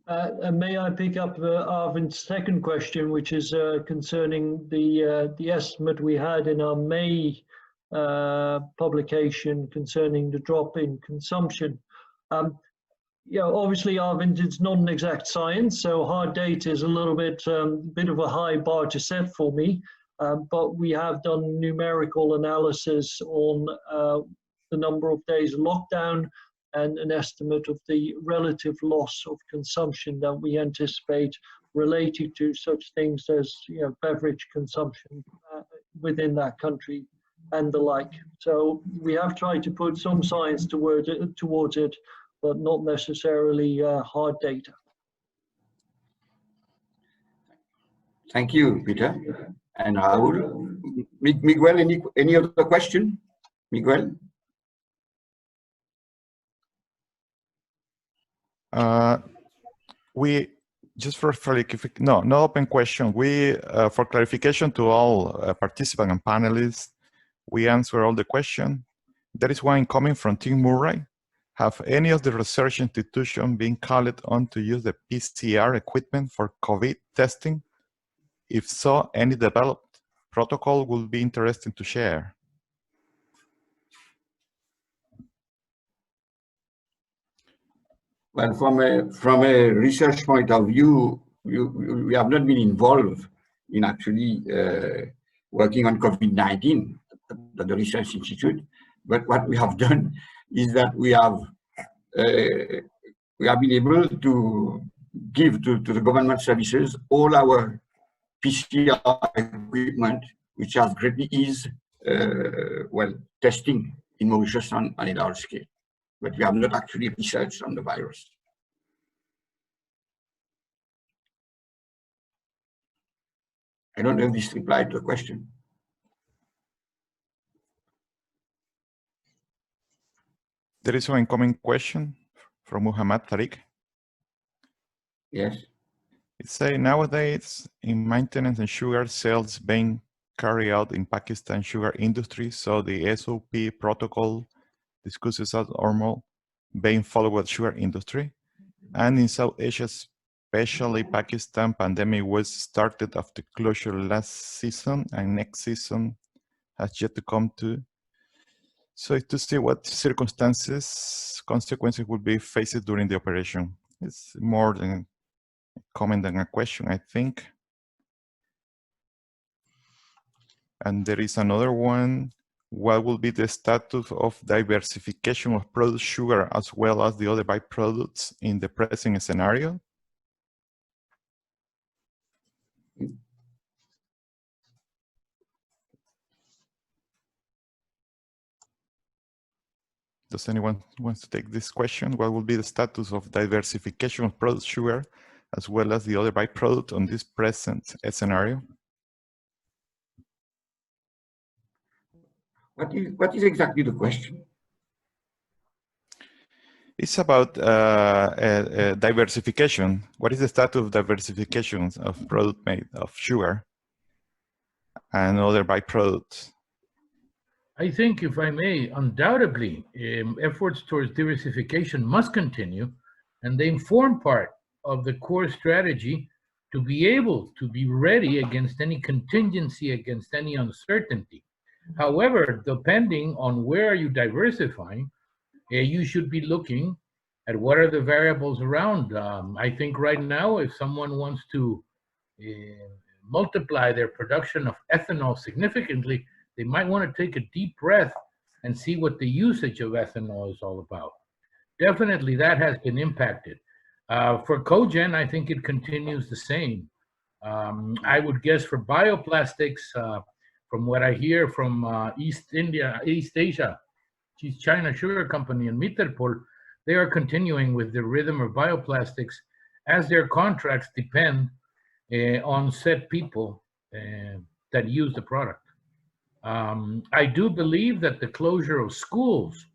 And may I pick up Arvin's second question, which is concerning the estimate we had in our May publication concerning the drop in consumption. Yeah, obviously, Arvind, it's not an exact science, so hard data is a little bit of a high bar to set for me. But we have done numerical analysis on the number of days of lockdown and an estimate of the relative loss of consumption that we anticipate related to such things as beverage consumption within that country and the like. So we have tried to put some science towards it, but not necessarily hard data. Thank you, Peter. And Raúl. Miguel, any other question? Miguel? We just for clarification, no open question. We for clarification to all participants and panelists, we answer all the questions. There is one coming from Tim Murray. Have any of the research institutions been called on to use the PCR equipment for COVID testing? If so, any developed protocol will be interesting to share. Well, from a research point of view, we have not been involved in actually working on COVID-19 at the Research Institute. But what we have done is that we have been able to give to the government services all our PCR equipment, which has greatly eased testing in Mauritius on a large scale. But we have not actually researched on the virus. I don't know if this replied to the question. There is one incoming question from Muhammad Tariq. Yes. It says, nowadays, in maintenance and sugar sales being carried out in Pakistan sugar industry, so the Australasia protocol discusses as normal being followed with sugar industry. And in South Asia, especially Pakistan, pandemic was started after closure last season and next season has yet to come to. So to see what consequences will be faced during the operation. It's more than a comment than a question, I think. And there is another one. What will be the status of diversification of product sugar as well as the other byproducts in the present scenario? Does anyone want to take this question? What will be the status of diversification of product sugar as well as the other byproduct on this present scenario? What is exactly the question? It's about diversification. What is the status of diversification of product made of sugar and other byproducts? I think, if I may, undoubtedly, efforts towards diversification must continue, and they form part of the core strategy to be able to be ready against any contingency, against any uncertainty. However, depending on where you diversifying, you should be looking at what are the variables around. I think right now, if someone wants to multiply their production of ethanol significantly, they might want to take a deep breath and see what the usage of ethanol is all about. Definitely that has been impacted. For cogen, I think it continues the same. I would guess for bioplastics, from what I hear from East Asia, China Sugar Company and Mitterpol, they are continuing with the rhythm of bioplastics as their contracts depend on set people that use the product. I do believe that the closure of schools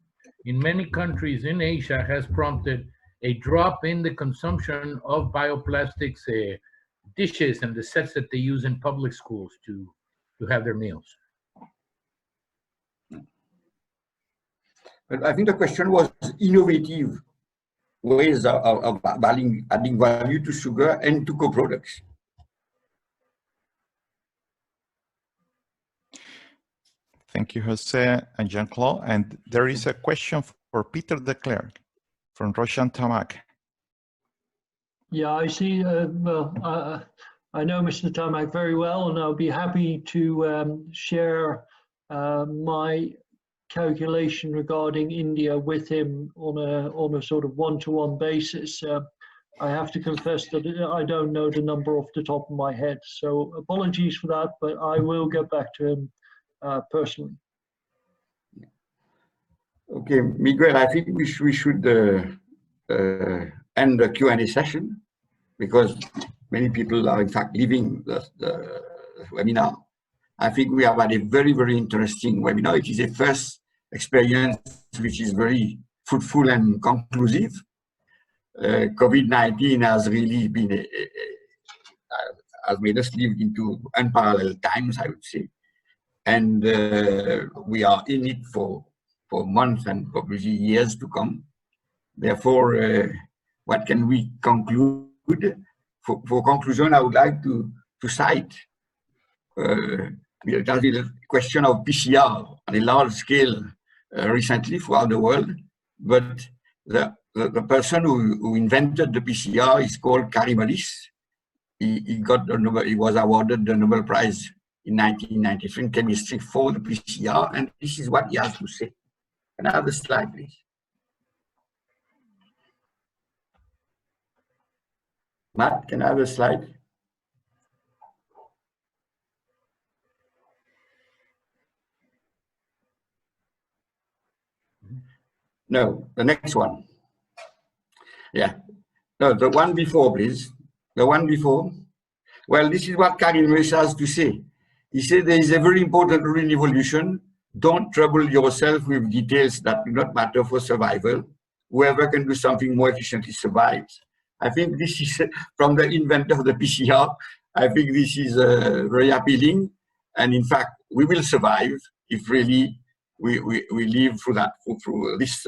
in many countries in Asia has prompted a drop in the consumption of bioplastics dishes and the sets that they use in public schools to have their meals. But I think the question was innovative ways of adding value to sugar and to co-products. Thank you, Jose and Jean-Claude. And there is a question for Peter de Klerk from Roshan Tamak. Yeah, I see. Well, I know Mr. Tamak very well, and I'll be happy to share my calculation regarding India with him on a sort of one-to-one basis. I have to confess that I don't know the number off the top of my head, so apologies for that, but I will get back to him personally. Okay, Miguel, I think we should end the Q&A session because many people are in fact leaving the webinar. I think we have had a very, very interesting webinar. It is a first experience which is very fruitful and conclusive. COVID-19 has really been has made us live into unparalleled times, I would say. And we are in it for months and probably years to come. Therefore, what can we conclude? For conclusion, I would like to cite the question of PCR on a large scale recently throughout the world, but the person who invented the PCR is called Karimalis. He got the Nobel, he was awarded the Nobel Prize in 1993 in chemistry for the PCR, and this is what he has to say. Can I have the slide, please? Matt, can I have a slide? No, the next one. Yeah. No, the one before, please. The one before. Well, this is what Karim Mesa has to say. He said there is a very important rule in evolution. Don't trouble yourself with details that do not matter for survival. Whoever can do something more efficiently survives. I think this is from the inventor of the PCR. I think this is very appealing. And in fact, we will survive if really we live through that, through this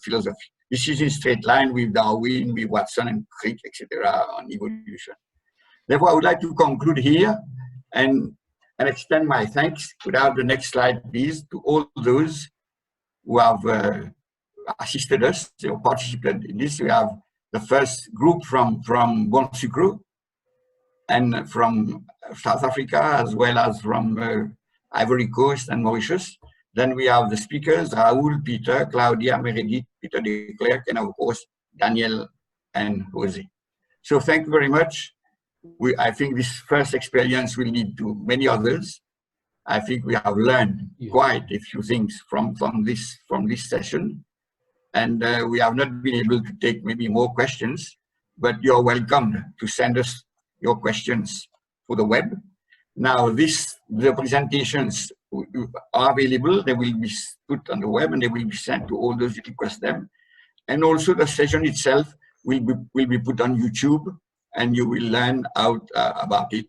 philosophy. This is in straight line with Darwin, with Watson and Crick, etc. on evolution. Therefore, I would like to conclude here and extend my thanks, without the next slide, please, to all those who have assisted us or participated in this. We have the first group from Bonsucro and from South Africa, as well as from Ivory Coast and Mauritius. Then we have the speakers, Raúl, Peter, Claudia, Meredith, Peter de Klerk, and of course, Danielle and José. So thank you very much. I think this first experience will lead to many others. I think we have learned quite a few things from this session. And we have not been able to take maybe more questions, but you're welcome to send us your questions for the web. Now, the presentations are available. They will be put on the web and they will be sent to all those who request them. And also the session itself will be put on YouTube, and you will learn out about it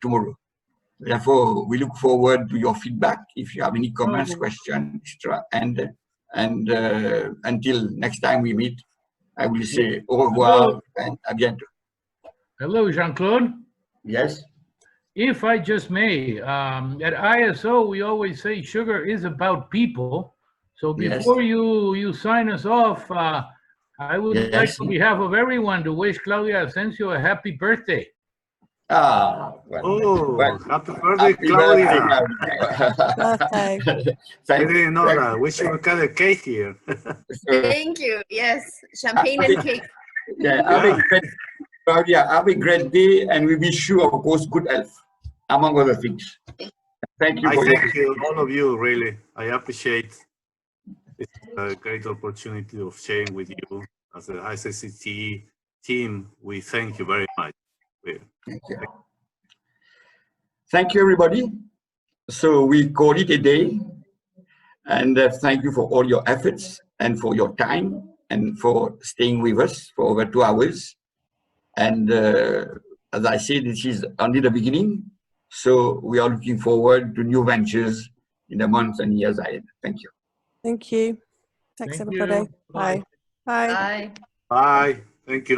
tomorrow. Therefore, we look forward to your feedback. If you have any comments, questions, etc. And until next time we meet, I will say au revoir and à bientôt. Hello, Jean-Claude. Yes. if I just may, at ISO, we always say sugar is about people. So before you sign us off, I would like, on behalf of everyone, to wish Claudia Asensio a happy birthday. Happy birthday, Claudia. Birthday. I didn't know that. We should cut a cake here. Thank you. Yes, champagne and cake. Claudia, have a great day, and we wish you, of course, good health, among other things. Thank you. Thank you, all of you, really. I appreciate it's a great opportunity of sharing with you. As the ISSCT team, we thank you very much. Thank you. Thank you, everybody. So we call it a day, and thank you for all your efforts and for your time and for staying with us for over 2 hours. And as I said, this is only the beginning. So we are looking forward to new ventures in the months and years ahead. Thank you. Thank you. Thanks, everybody. Bye. Bye. Bye. Bye. Thank you.